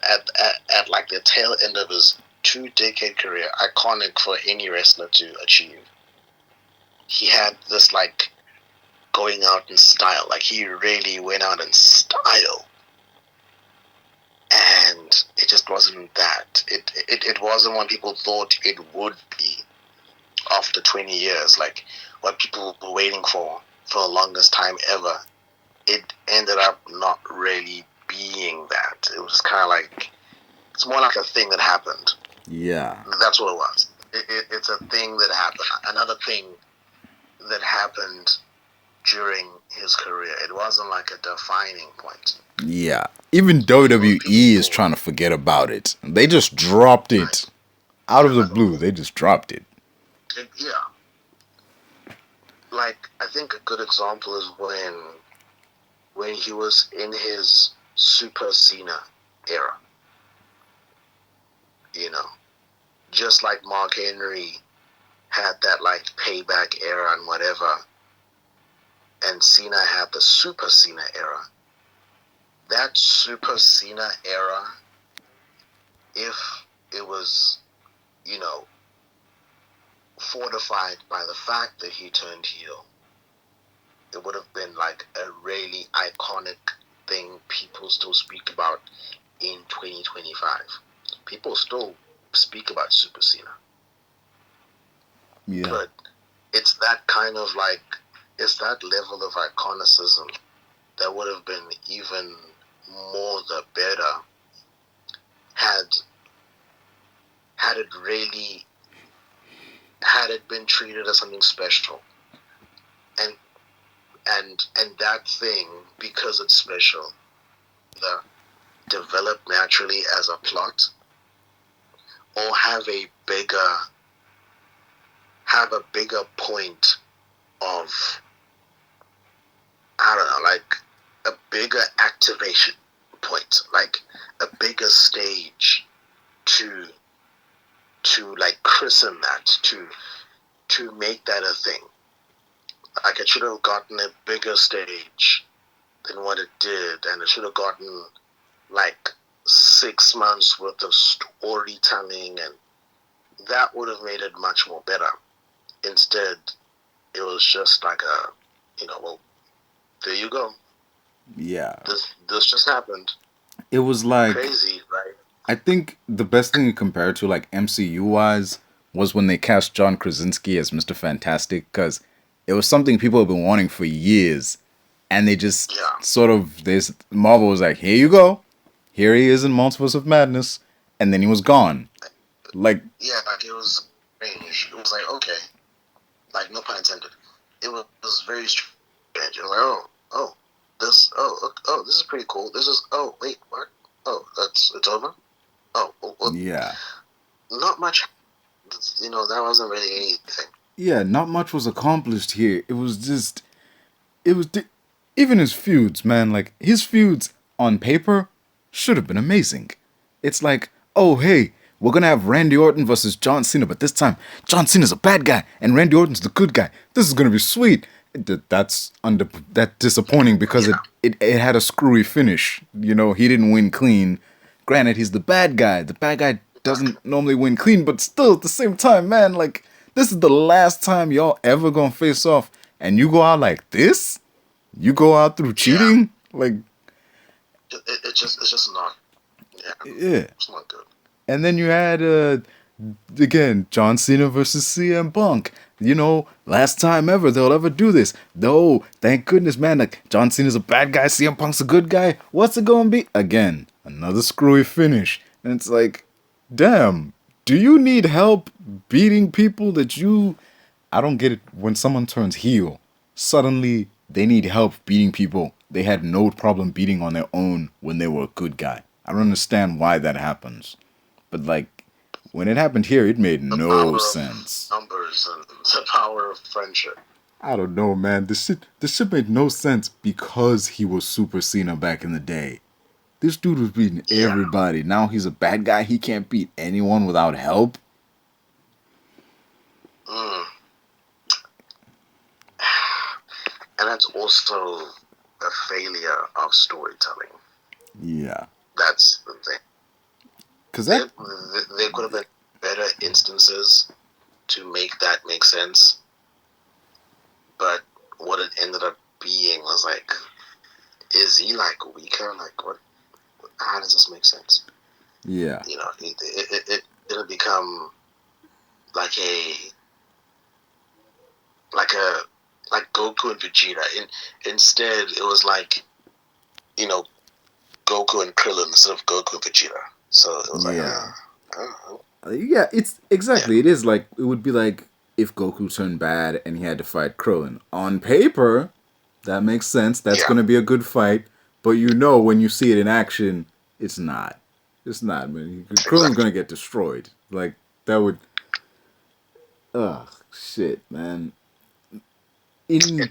at like the tail end of his 2-decade career, iconic for any wrestler to achieve. He had this like going out in style. Like he really went out in style. And it just wasn't that. It wasn't what people thought it would be after 20 years. Like what people were waiting for the longest time ever. It ended up not really being that. It was kind of like, it's more like a thing that happened. Yeah. That's what it was. It's a thing that happened. Another thing that happened during his career. It wasn't like a defining point. Yeah. Even WWE is trying to forget about it. They just dropped it. Out of the blue, they just dropped it. Yeah. Like, I think a good example is when he was in his Super Cena era. Just like Mark Henry had that like payback era and whatever, and Cena had the Super Cena era. That Super Cena era, if it was, fortified by the fact that he turned heel, it would have been like a really iconic thing people still speak about in 2025. People still speak about Super Cena. Yeah. But it's that kind of like, it's that level of iconicism that would have been even more the better had it been treated as something special. And that thing, because it's special, either develop naturally as a plot or have a bigger point of, I don't know, like a bigger activation point, like a bigger stage to like christen that, to make that a thing. Like it should have gotten a bigger stage than what it did, and it should have gotten like 6 months worth of storytelling, and that would have made it much more better. Instead, it was just like well, there you go. Yeah. This just happened. It was like, Crazy, right? I think the best thing to compare to like MCU wise was when they cast John Krasinski as Mr. Fantastic, because it was something people have been wanting for years, and they just sort of, this Marvel was like, here you go, here he is in Multiverse of Madness, and then he was gone. Like, yeah, like it was strange. It was like, okay, like no pun intended. It was very strange. It was like, this is pretty cool. This is, wait, what? Oh, it's over. Oh, yeah. not much. That wasn't really anything. Yeah, not much was accomplished here. It was just, it was di- even his feuds, man. Like his feuds on paper should have been amazing. It's like, oh hey, we're gonna have Randy Orton versus John Cena, but this time John Cena's a bad guy and Randy Orton's the good guy. This is gonna be sweet. That's disappointing because it had a screwy finish. He didn't win clean. Granted, he's the bad guy. The bad guy doesn't normally win clean, but still at the same time, man, like this is the last time y'all ever gonna face off, and you go out like this. You go out through cheating, like It's just not. Yeah. yeah. It's not good. And then you had again John Cena versus CM Punk. Last time ever they'll ever do this. Though, thank goodness, man. Like John Cena's a bad guy, CM Punk's a good guy. What's it gonna be? Again, another screwy finish. And it's like, damn. Do you need help beating people that you? I don't get it. When someone turns heel, suddenly they need help beating people they had no problem beating on their own when they were a good guy. I don't understand why that happens. But like, when it happened here, it made no sense. Numbers and the power of friendship. I don't know, man. This shit made no sense because he was Super Cena back in the day. This dude was beating everybody. Now he's a bad guy. He can't beat anyone without help. Mm. And that's also a failure of storytelling. Yeah. That's the thing. Because there could have been better instances to make that make sense. But what it ended up being was like, is he like weaker? Like what? How does this make sense? Yeah. It'll become like Goku and Vegeta. Instead, it was like, Goku and Krillin instead of Goku and Vegeta. So it was yeah, it's exactly. Yeah. It is like, it would be like if Goku turned bad and he had to fight Krillin. On paper, that makes sense. That's going to be a good fight. But when you see it in action, it's not. It's not, man. Krillin's going to get destroyed. Like, that would... Ugh, shit, man. In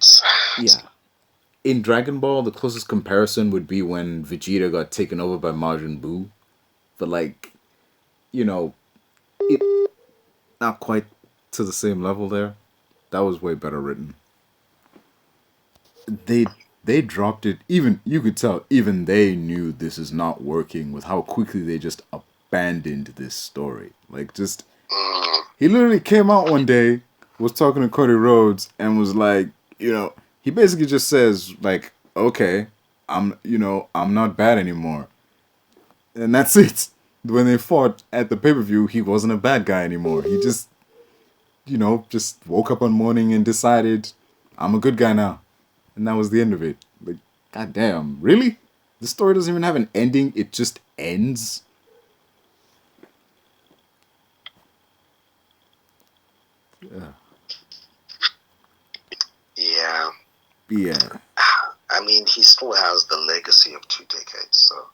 Dragon Ball, the closest comparison would be when Vegeta got taken over by Majin Buu. But, like, not quite to the same level there. That was way better written. They dropped it. Even you could tell. Even they knew this is not working with how quickly they just abandoned this story. Like just, he literally came out one day, was talking to Cody Rhodes, and was like, he basically just says like, okay, I'm not bad anymore, and that's it. When they fought at the pay-per-view, he wasn't a bad guy anymore. He just, just woke up one morning and decided, I'm a good guy now. And that was the end of it. Like, goddamn, really? This story doesn't even have an ending. It just ends. Yeah. Yeah. I mean, he still has the legacy of 2 decades, so.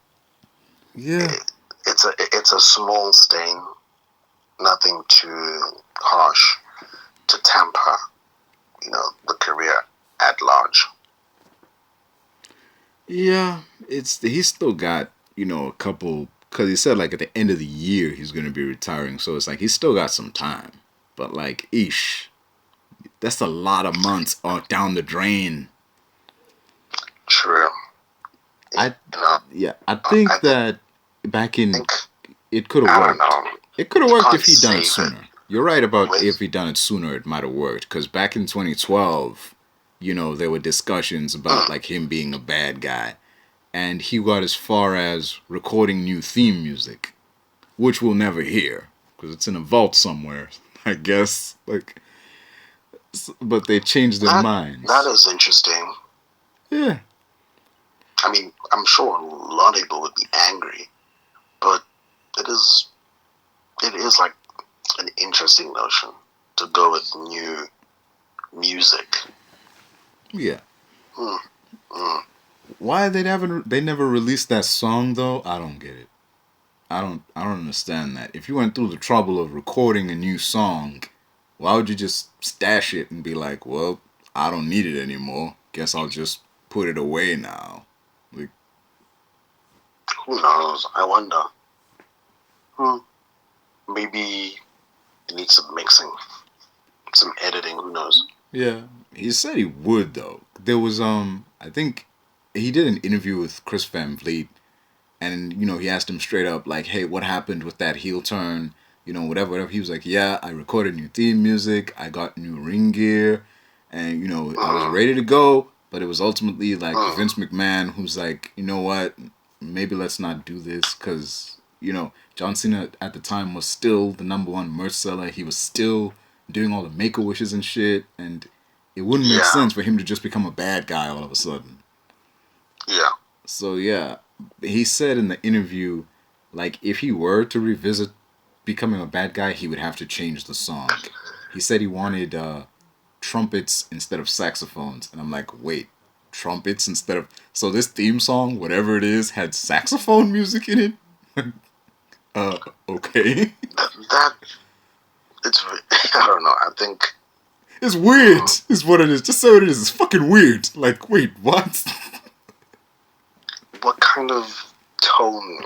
Yeah. It's a small stain. Nothing too harsh to temper, the career at large. Yeah, he's still got, a couple, because he said like at the end of the year he's going to be retiring, so it's like he's still got some time. But like, that's a lot of months down the drain. True. I think that back in, it could have worked. It could have worked if he'd done it sooner. You're right about if he'd done it sooner, it might have worked. Because back in 2012, there were discussions about like him being a bad guy. And he got as far as recording new theme music, which we'll never hear. Because it's in a vault somewhere, I guess. Like, but they changed their minds. That is interesting. Yeah. I mean, I'm sure a lot of people would be angry. But it is like an interesting notion to go with new music. Yeah. Why they never released that song though? I don't get it. I don't understand that. If you went through the trouble of recording a new song, why would you just stash it and be like, well, I don't need it anymore. Guess I'll just put it away now. Like, Who knows? I wonder. Maybe it needs some mixing, some editing. Who knows? yeah, he said he would though. There was I think he did an interview with Chris Van Vliet, and he asked him straight up like, hey, what happened with that heel turn? Whatever. He was like, yeah, I recorded new theme music, I got new ring gear, and I was ready to go, but it was ultimately like Vince McMahon who's like, you know what, maybe let's not do this, because John Cena at the time was still the number one merch seller. He was still doing all the Make-A-Wishes and shit, and it wouldn't make sense for him to just become a bad guy all of a sudden. Yeah. So yeah, he said in the interview, like, if he were to revisit becoming a bad guy, he would have to change the song. He said he wanted trumpets instead of saxophones, and I'm like, wait, trumpets instead of... So this theme song, whatever it is, had saxophone music in it? Okay. That it's I don't know. I think it's weird. Is what it is. Just say what it is. It's fucking weird. Like, wait, what? What kind of tone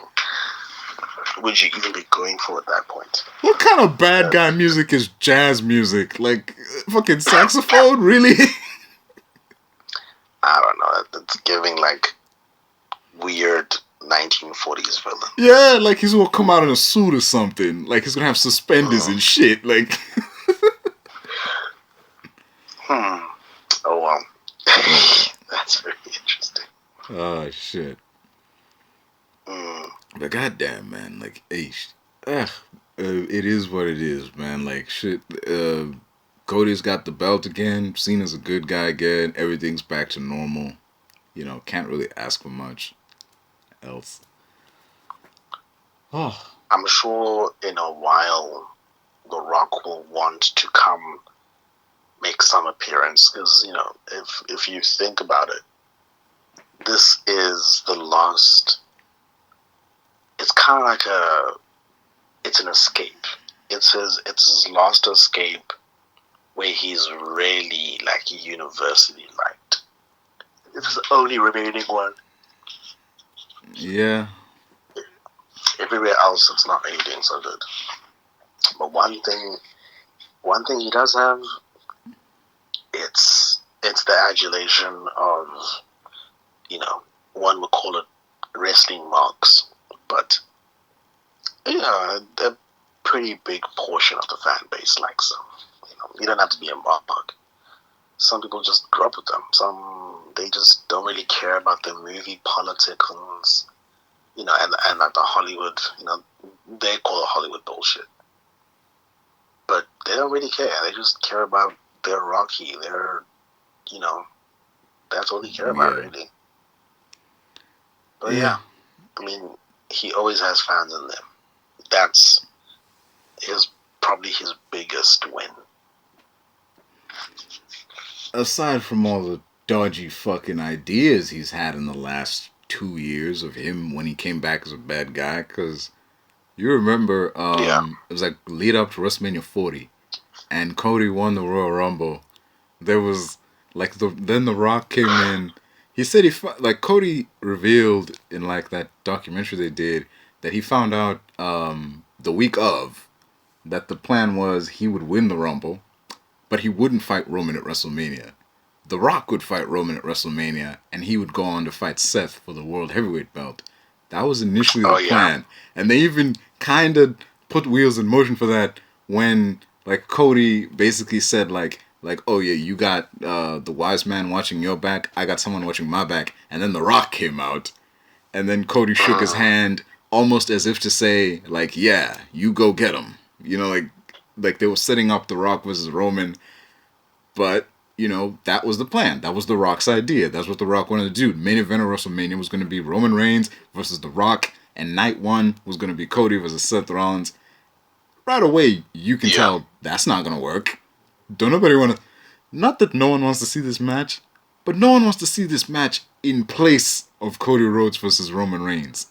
would you even be going for at that point? What kind of bad guy music is jazz music? Like, fucking saxophone? Really? I don't know. It's giving like weird 1940s villain. Yeah, like he's gonna come out in a suit or something. Like he's gonna have suspenders and shit. Like. Oh well. That's very interesting. Oh shit. But goddamn, man, like, it is what it is, man. Like, shit. Cody's got the belt again. Cena's a good guy again. Everything's back to normal. Can't really ask for much else. Oh. I'm sure in a while, The Rock will want to come make some appearance, because if you think about it, this is the last. It's kind of like it's an escape. It's his last escape, where he's really like universally liked. It's the only remaining one. Yeah. Everywhere else, it's not really doing so good. But one thing he does have, it's the adulation of, one would call it wrestling marks, but a pretty big portion of the fan base likes him. You don't have to be a mark. Some people just grew up with them. Some, they just don't really care about the movie politics and like the Hollywood, they call it Hollywood bullshit. But they don't really care. They just care about their Rocky. That's all they care about, really. But yeah, I mean, he always has fans in them. That's probably his biggest win. Aside from all the dodgy fucking ideas he's had in the last 2 years of him when he came back as a bad guy, because you remember, it was like lead up to WrestleMania 40, and Cody won the Royal Rumble. There was like then The Rock came in. He said Cody revealed in like that documentary they did that he found out the week of that the plan was he would win the Rumble, but he wouldn't fight Roman at WrestleMania. The Rock would fight Roman at WrestleMania, and he would go on to fight Seth for the World Heavyweight belt. That was initially the plan. And they even kind of put wheels in motion for that when, like, Cody basically said, like, oh yeah, you got the wise man watching your back, I got someone watching my back, and then The Rock came out, and then Cody shook his hand, almost as if to say, like, yeah, you go get him. Like they were setting up The Rock versus Roman, but, that was the plan. That was The Rock's idea. That's what The Rock wanted to do. The main event of WrestleMania was going to be Roman Reigns versus The Rock, and night one was going to be Cody versus Seth Rollins. Right away, you can tell that's not going to work. Don't nobody want to... Not that no one wants to see this match, but no one wants to see this match in place of Cody Rhodes versus Roman Reigns.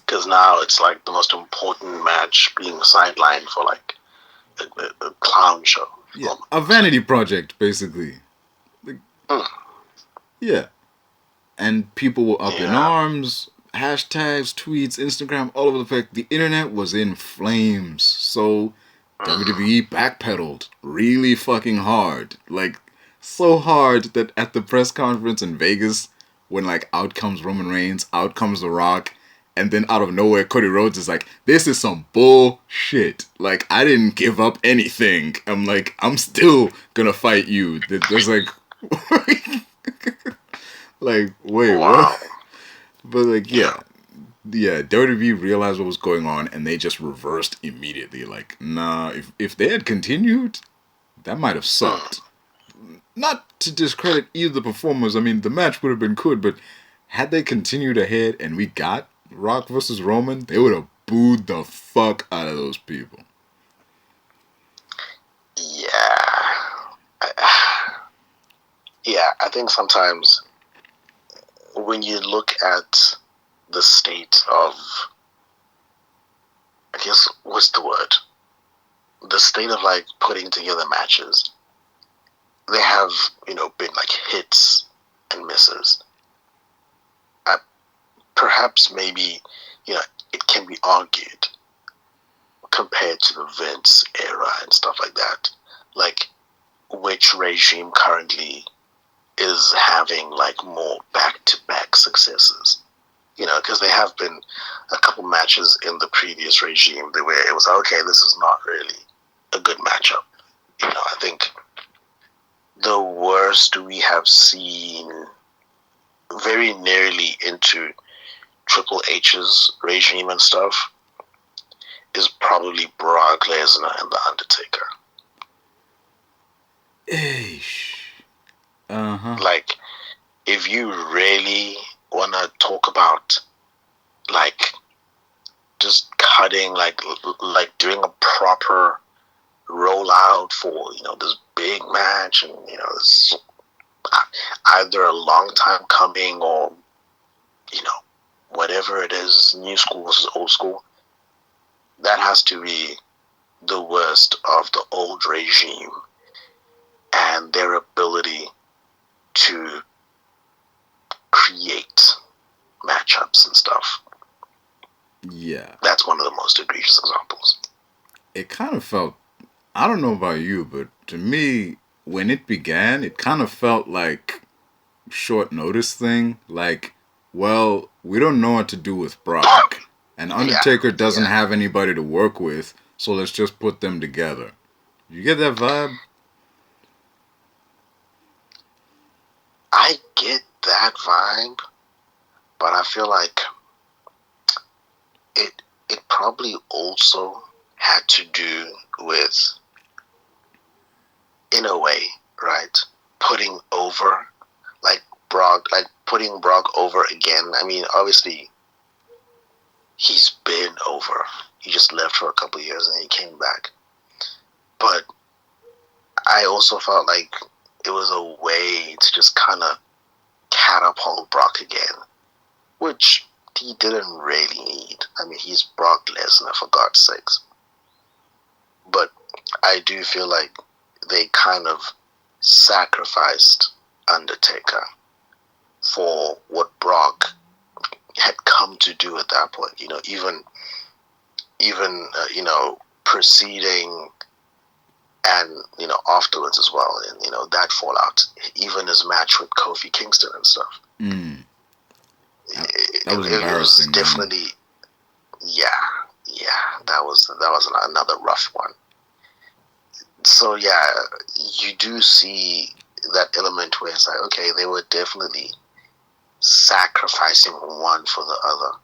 because now it's like the most important match being sidelined for like a clown show. Yeah, a vanity project, basically. Like, yeah. And people were up in arms, hashtags, tweets, Instagram, all over the place. The internet was in flames. So WWE backpedaled really fucking hard. Like, so hard that at the press conference in Vegas, when like out comes Roman Reigns, out comes The Rock, and then out of nowhere Cody Rhodes is like, this is some bullshit. Like, I didn't give up anything. I'm like, I'm still gonna fight you. There's like like, wait, what? But like, yeah, WWE realized what was going on, and they just reversed immediately. Like, nah, if they had continued, that might have sucked. Not to discredit either the performers. I mean, the match would have been good, but had they continued ahead and we got Rock versus Roman, they would have booed the fuck out of those people. Yeah, I think sometimes when you look at the state of, I guess, what's the word? The state of like putting together matches, they have, been like hits and misses. Perhaps maybe, it can be argued compared to the Vince era and stuff like that. Like, which regime currently is having like more back-to-back successes? Because there have been a couple matches in the previous regime where it was, okay, this is not really a good matchup. I think the worst we have seen very nearly into Triple H's regime and stuff is probably Brock Lesnar and The Undertaker. Like, if you really want to talk about, like, just cutting, like doing a proper rollout for, this big match, and, it's either a long time coming or, whatever it is, new school versus old school, that has to be the worst of the old regime and their ability to create matchups and stuff. Yeah. That's one of the most egregious examples. It kind of felt, I don't know about you, but to me, when it began, it kind of felt like short notice thing. Like, well, we don't know what to do with Brock. And Undertaker doesn't have anybody to work with, so let's just put them together. You get that vibe? I get that vibe, but I feel like it probably also had to do with, in a way, right, putting over, like Brock, like putting Brock over again. I mean, obviously, he's been over. He just left for a couple of years and then he came back. But I also felt like it was a way to just kind of catapult Brock again, which he didn't really need. I mean, he's Brock Lesnar, for God's sakes. But I do feel like they kind of sacrificed Undertaker for what Brock had come to do at that point. Even preceding and afterwards as well, and that fallout, even his match with Kofi Kingston and stuff. That was embarrassing. It was definitely, that was another rough one. So you do see that element where it's like, okay, they were definitely sacrificing one for the other,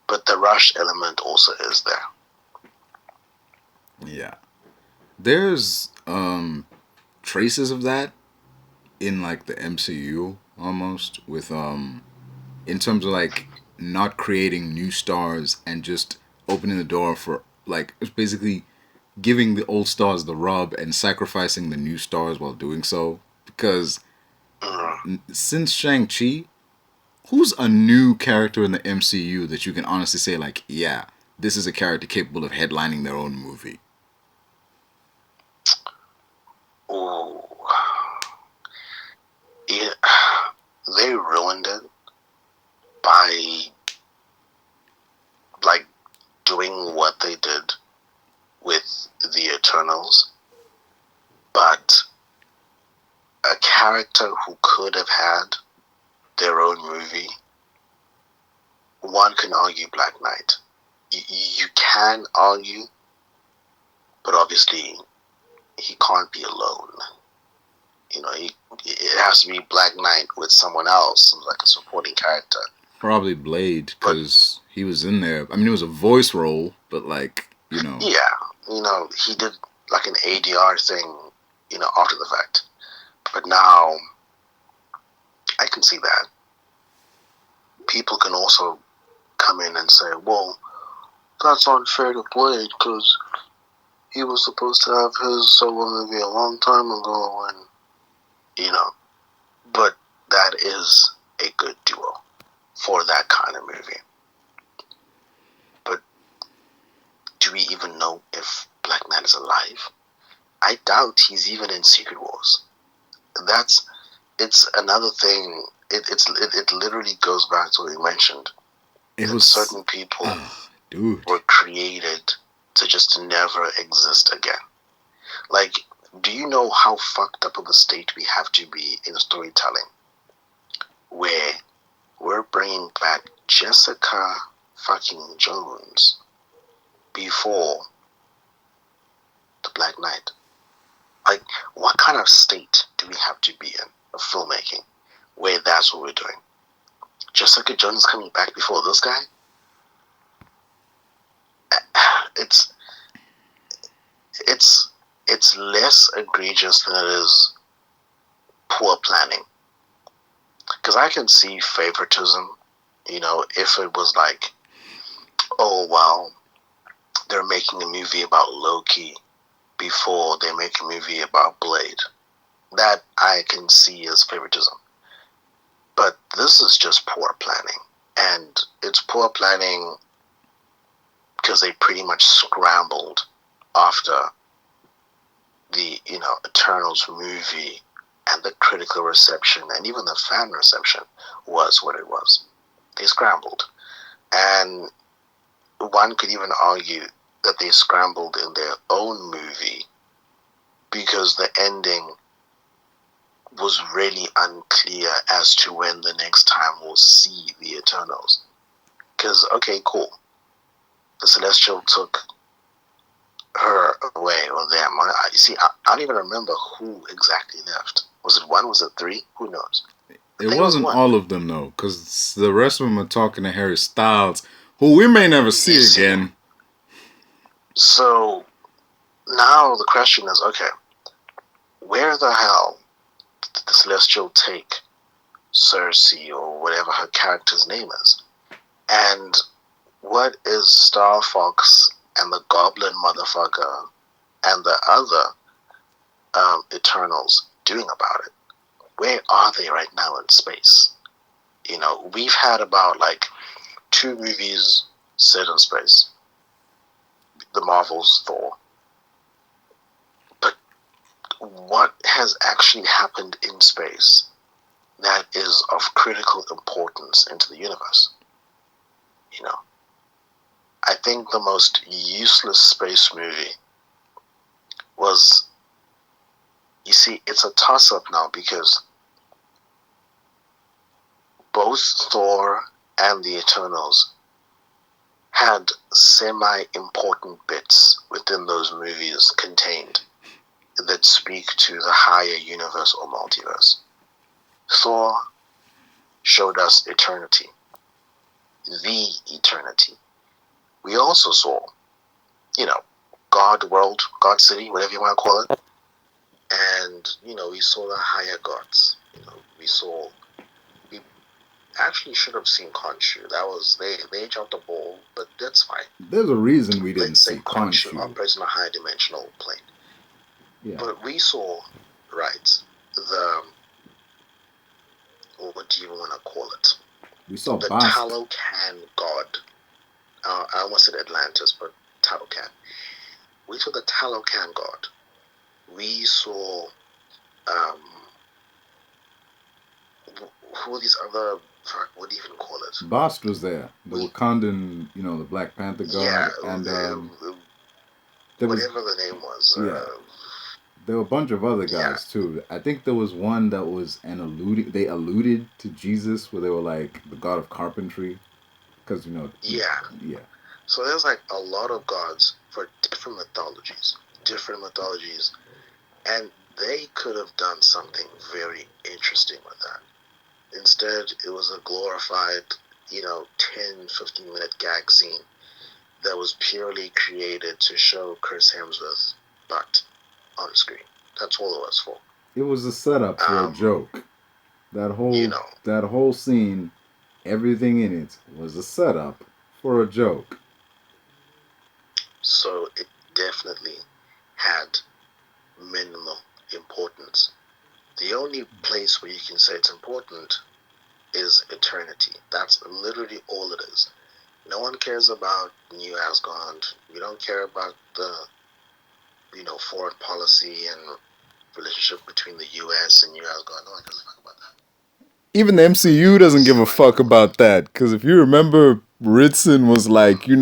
but the rush element also is there. Yeah, there's traces of that in like the MCU almost, with in terms of like not creating new stars and just opening the door for, like, it's basically giving the old stars the rub and sacrificing the new stars while doing so. Because since Shang-Chi, who's a new character in the MCU that you can honestly say, like, yeah, this is a character capable of headlining their own movie? Ooh. Yeah, they ruined it by, like, doing what they did with the Eternals. But a character who could have had their own movie, one can argue Black Knight. You can argue, but obviously he can't be alone. You know, it has to be Black Knight with someone else, like a supporting character. Probably Blade, because he was in there. I mean, it was a voice role, but, like, you know. Yeah, you know, he did like an ADR thing, you know, after the fact. But now, I can see that. People can also come in and say, well, that's unfair to Blade because he was supposed to have his solo movie a long time ago, and, you know, but that is a good duo for that kind of movie. But do we even know if Black Knight is alive? I doubt he's even in Secret Wars. It's another thing. It literally goes back to what you mentioned. Certain people were created to just never exist again. Like, do you know how fucked up of a state we have to be in storytelling where we're bringing back Jessica fucking Jones before the Black Knight? Like, what kind of state do we have to be in of filmmaking where that's what we're doing? Jessica Jones coming back before this guy? It's less egregious than it is poor planning. Because I can see favoritism, you know, if it was like, oh, well, they're making a movie about Loki before they make a movie about Blade. That I can see as favoritism. But this is just poor planning. And it's poor planning because they pretty much scrambled after the, you know, Eternals movie, and the critical reception and even the fan reception was what it was. They scrambled. And one could even argue that they scrambled in their own movie because the ending was really unclear as to when the next time we'll see the Eternals. Because, okay, cool. The Celestial took her away, or them. I don't even remember who exactly left. Was it one? Was it three? Who knows? It wasn't all of them, though, because the rest of them are talking to Harry Styles, who we may never see again. So, now the question is, okay, where the hell did the Celestial take Cersei, or whatever her character's name is? And what is Star Fox and the Goblin motherfucker and the other Eternals doing about it? Where are they right now in space? You know, we've had about like 2 movies set in space. The Marvel's Thor. But what has actually happened in space that is of critical importance into the universe? You know, I think the most useless space movie was, you see, it's a toss-up now because both Thor and the Eternals had semi-important bits within those movies contained that speak to the higher universe or multiverse. Thor showed us eternity, the eternity. We also saw, you know, God World, God City, whatever you want to call it. And, you know, we saw the higher gods. You know, we actually should have seen Khonshu. That was, they jumped the ball, but that's fine. There's a reason we didn't see Khonshu. Operates in a higher dimensional plane. Yeah. But we saw, right, what do you want to call it? We saw the Bast. Talocan god. I almost said Atlantis, but Talocan. We saw the Talocan god. We saw who are these other? What do you even call it? Bast was there. The Wakandan, the Black Panther god, and there was whatever the name was. yeah. There were a bunch of other Yeah. guys too. I think there was one that was they alluded to Jesus where they were like the god of carpentry, because Yeah. Yeah. So there's like a lot of gods for different mythologies, and they could have done something very interesting with that. Instead, it was a glorified, 10, 15-minute gag scene that was purely created to show Chris Hemsworth's butt on screen. That's all it was for. It was a setup for a joke. That whole scene, everything in it was a setup for a joke. So it definitely had minimal importance. The only place where you can say it's important is eternity. That's literally all it is. No one cares about New Asgard. We don't care about the, foreign policy and relationship between the U.S. and New Asgard. No one gives a fuck about that. Even the MCU doesn't give a fuck about that. Because if you remember, Ritson was like, we're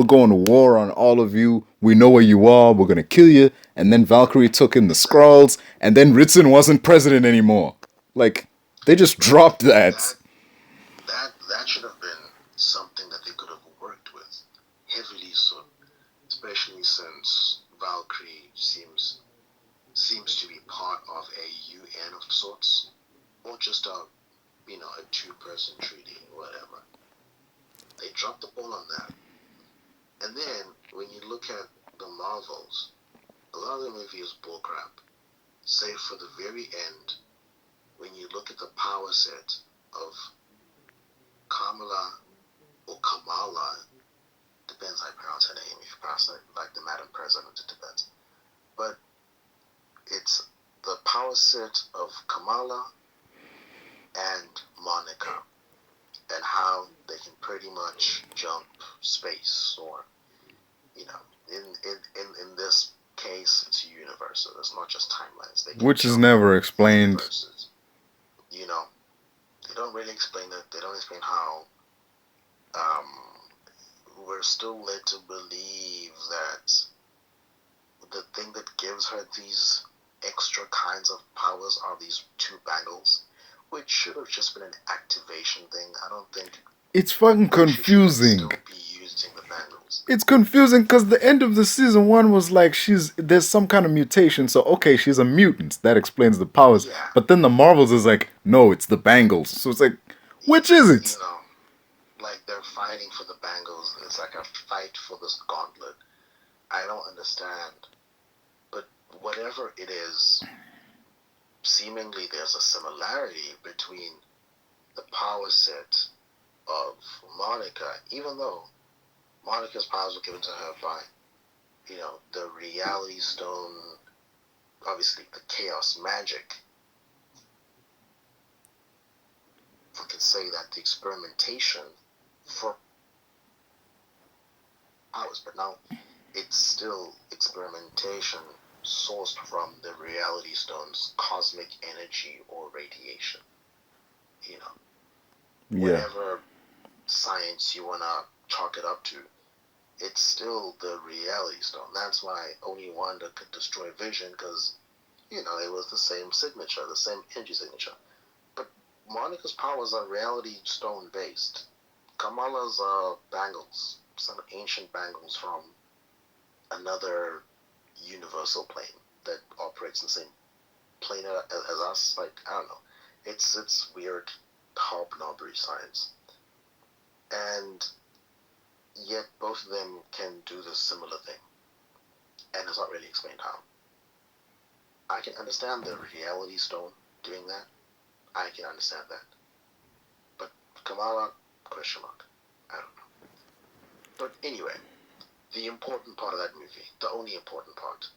going to war on all of you. We know where you are. We're going to kill you. And then Valkyrie took in the Skrulls. And then Ritson wasn't president anymore. Like, they just dropped that. That should have been something that they could have worked with heavily soon. Especially since Valkyrie seems to be part of a UN of sorts. Or just a two-person treaty, whatever. They dropped the ball on that. And then, when you look at the Marvels, a lot of the movie is bullcrap. Save for the very end, when you look at the power set of Kamala, or Kamala, depends how you pronounce her name, if you pronounce it like the Madam President, it depends. But it's the power set of Kamala and Monica, and how they can pretty much jump space, or in this case it's universes. It's not just timelines. Which is never explained. Universes. They don't really explain it. They don't explain how. We're still led to believe that the thing that gives her these extra kinds of powers are these two bangles, which should have just been an activation thing. I don't think it's fucking confusing. She should still be using the bangles. It's confusing because the end of the season 1 was like there's some kind of mutation, so okay, she's a mutant. That explains the powers. Yeah. But then the Marvels is like, no, it's the bangles. So it's like, which is it? Like they're fighting for the bangles, and it's like a fight for this gauntlet. I don't understand. But whatever it is, seemingly there's a similarity between the power set of Monica, even though Monica's powers were given to her by, the Reality Stone, obviously the Chaos Magic. I can say that the experimentation for powers, but now it's still experimentation sourced from the Reality Stone's cosmic energy or radiation. Whatever science you want to chalk it up to, it's still the Reality Stone. That's why only Wanda could destroy Vision, because, it was the same signature, the same energy signature. But Monica's powers are Reality Stone based. Kamala's are bangles, some ancient bangles from another universal plane that operates in the same plane as us. Like, I don't know. It's weird hobnobbery science. And yet both of them can do the similar thing. And it's not really explained how. I can understand the Reality Stone doing that. I can understand that. But Kamala, question mark. I don't know. But anyway, the important part of that movie, the only important part,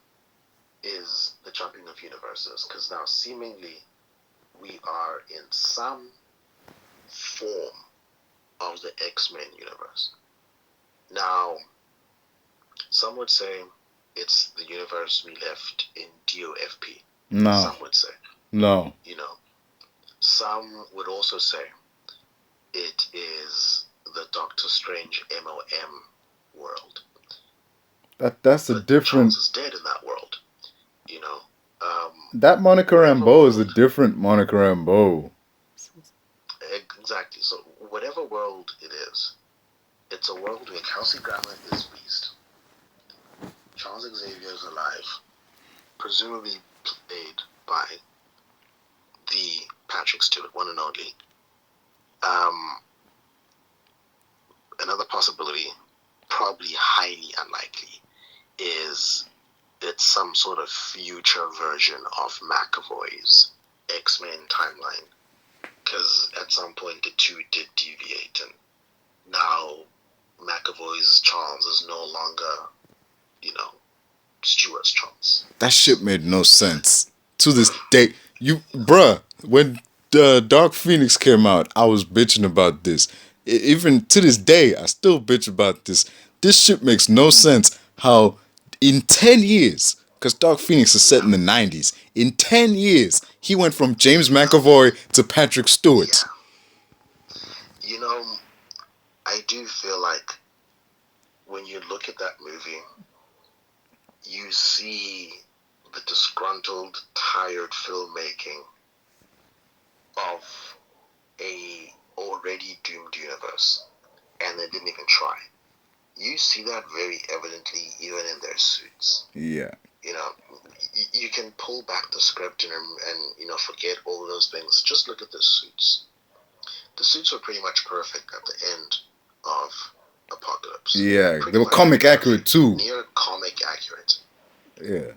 is the jumping of universes. Because now seemingly we are in some form of the X-Men universe. Now, some would say it's the universe we left in DOFP. No. Some would say. No. You know, some would also say it is the Doctor Strange MOM world. That's a different. Charles is dead in that world. You know. That Monica Rambeau is a different Monica Rambeau. Exactly. So whatever world it is, it's a world where Kelsey Grammer is Beast. Charles Xavier is alive, presumably played by the Patrick Stewart, one and only. Another possibility, probably highly unlikely, is it's some sort of future version of McAvoy's X-Men timeline. Because at some point the two did deviate, and now McAvoy's Charles is no longer, Stewart's Charles. That shit made no sense. To this day, when Dark Phoenix came out, I was bitching about this. Even to this day, I still bitch about this. This shit makes no sense. How in 10 years, because Dark Phoenix is set in the 90s, in 10 years, he went from James McAvoy to Patrick Stewart. Yeah. I do feel like when you look at that movie, you see the disgruntled, tired filmmaking of a already doomed universe, and they didn't even try. You see that very evidently even in their suits. Yeah. You can pull back the script and forget all those things. Just look at the suits. The suits were pretty much perfect at the end of Apocalypse. Yeah, they were comic accurate too. Near comic accurate. Yeah.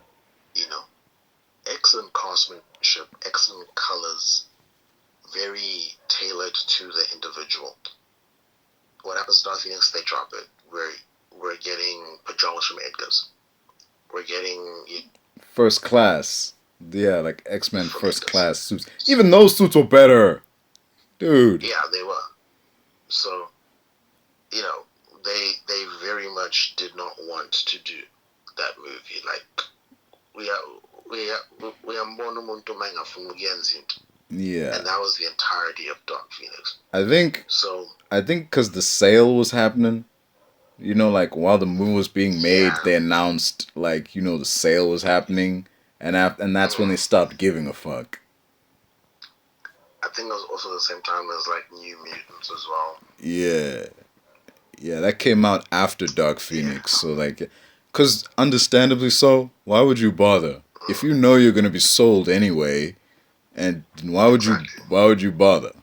Excellent craftsmanship, excellent colors, very tailored to the individual. What happens to Dark Phoenix? They drop it. We're getting pajamas from Edgar's. We're getting First Class. Yeah, like X-Men First Class suits. Even those suits were better. Dude. Yeah, they were. So, they very much did not want to do that movie. Like, we are monumental manga from Mugenzi. Yeah. And that was the entirety of Dark Phoenix. I think because the sale was happening, while the movie was being made, they announced, the sale was happening, and that's when they stopped giving a fuck. I think it was also the same time as, New Mutants as well. Yeah. Yeah, that came out after Dark Phoenix, so, because understandably so, why would you bother? If you know you're going to be sold anyway, and why would you bother?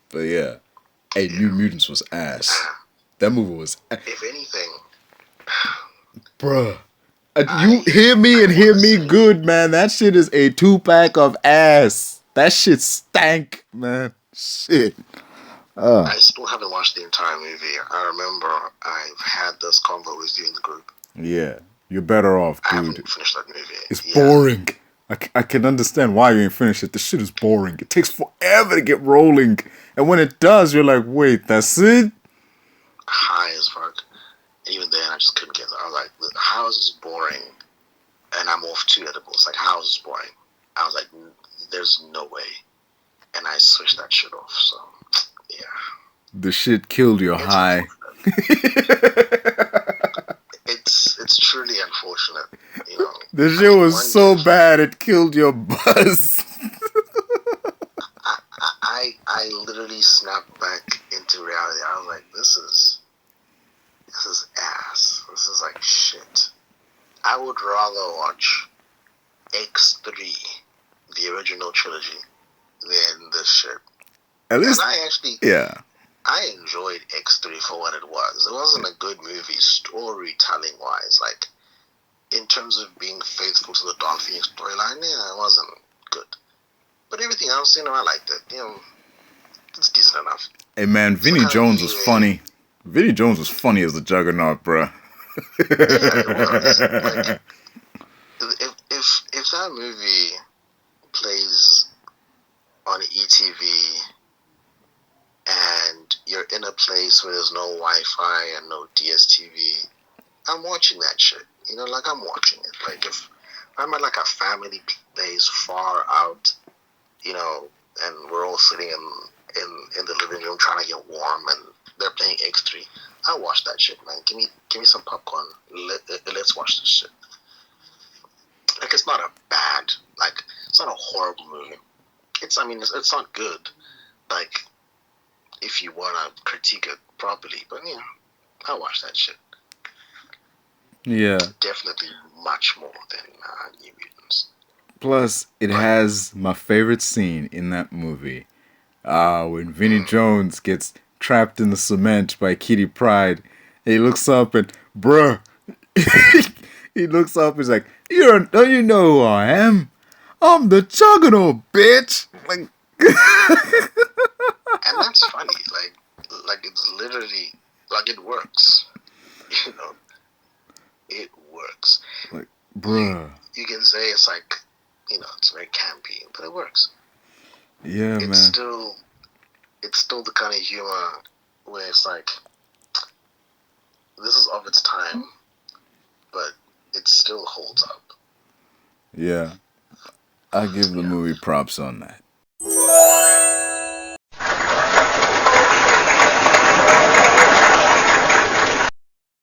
But yeah. Hey, New Mutants was ass. That movie was ass. If anything... Bruh. You hear me and hear me good, man. That shit is a 2-pack of ass. That shit stank, man. Shit. I still haven't watched the entire movie. I remember I've had this convo with you in the group. Yeah. You're better off, dude. I haven't finished that movie. It's boring. I can understand why you ain't finished it. This shit is boring. It takes forever to get rolling. And when it does, you're like, wait, that's it? High as fuck. And even then, I just couldn't get it. I was like, how is this boring? And I'm off 2 edibles. Like, how is this boring? I was like, there's no way. And I switched that shit off, so, yeah. The shit killed your high. It's truly unfortunate, The shit was so bad it killed your buzz. I literally snapped back into reality. I was like, this is ass. This is like shit. I would rather watch X3, the original trilogy, than this shit. At least, I enjoyed X3 for what it was. It wasn't a good movie storytelling wise. Like, in terms of being faithful to the Dark Phoenix storyline, it wasn't good. But everything else, I liked it. It's decent enough. Hey man, Vinnie Jones was funny. Vinnie Jones was funny as the Juggernaut, bruh. Yeah, like, if that movie plays on ETV place where there's no Wi-Fi and no DSTV, I'm watching that shit. Like I'm watching it. Like if I'm at like a family place far out, and we're all sitting in the living room trying to get warm, and they're playing X3. I watch that shit, man. Give me some popcorn. Let's watch this shit. Like it's not a bad, like it's not a horrible movie. It's not good. Like if you wanna critique it properly, but yeah, I watch that shit. Yeah. Definitely much more than New Mutants. Plus, it has my favorite scene in that movie. When Vinnie Jones gets trapped in the cement by Kitty Pryde, he looks up and, bruh, he looks up and he's like, don't you know who I am? I'm the Juggernaut, bitch! Like, and that's funny, like it's literally, like it works, it works. Like, bruh. You can say it's like, it's very campy, but it works. Yeah, man. It's still the kind of humor where it's like, this is of its time, but it still holds up. Yeah. I give the movie props on that.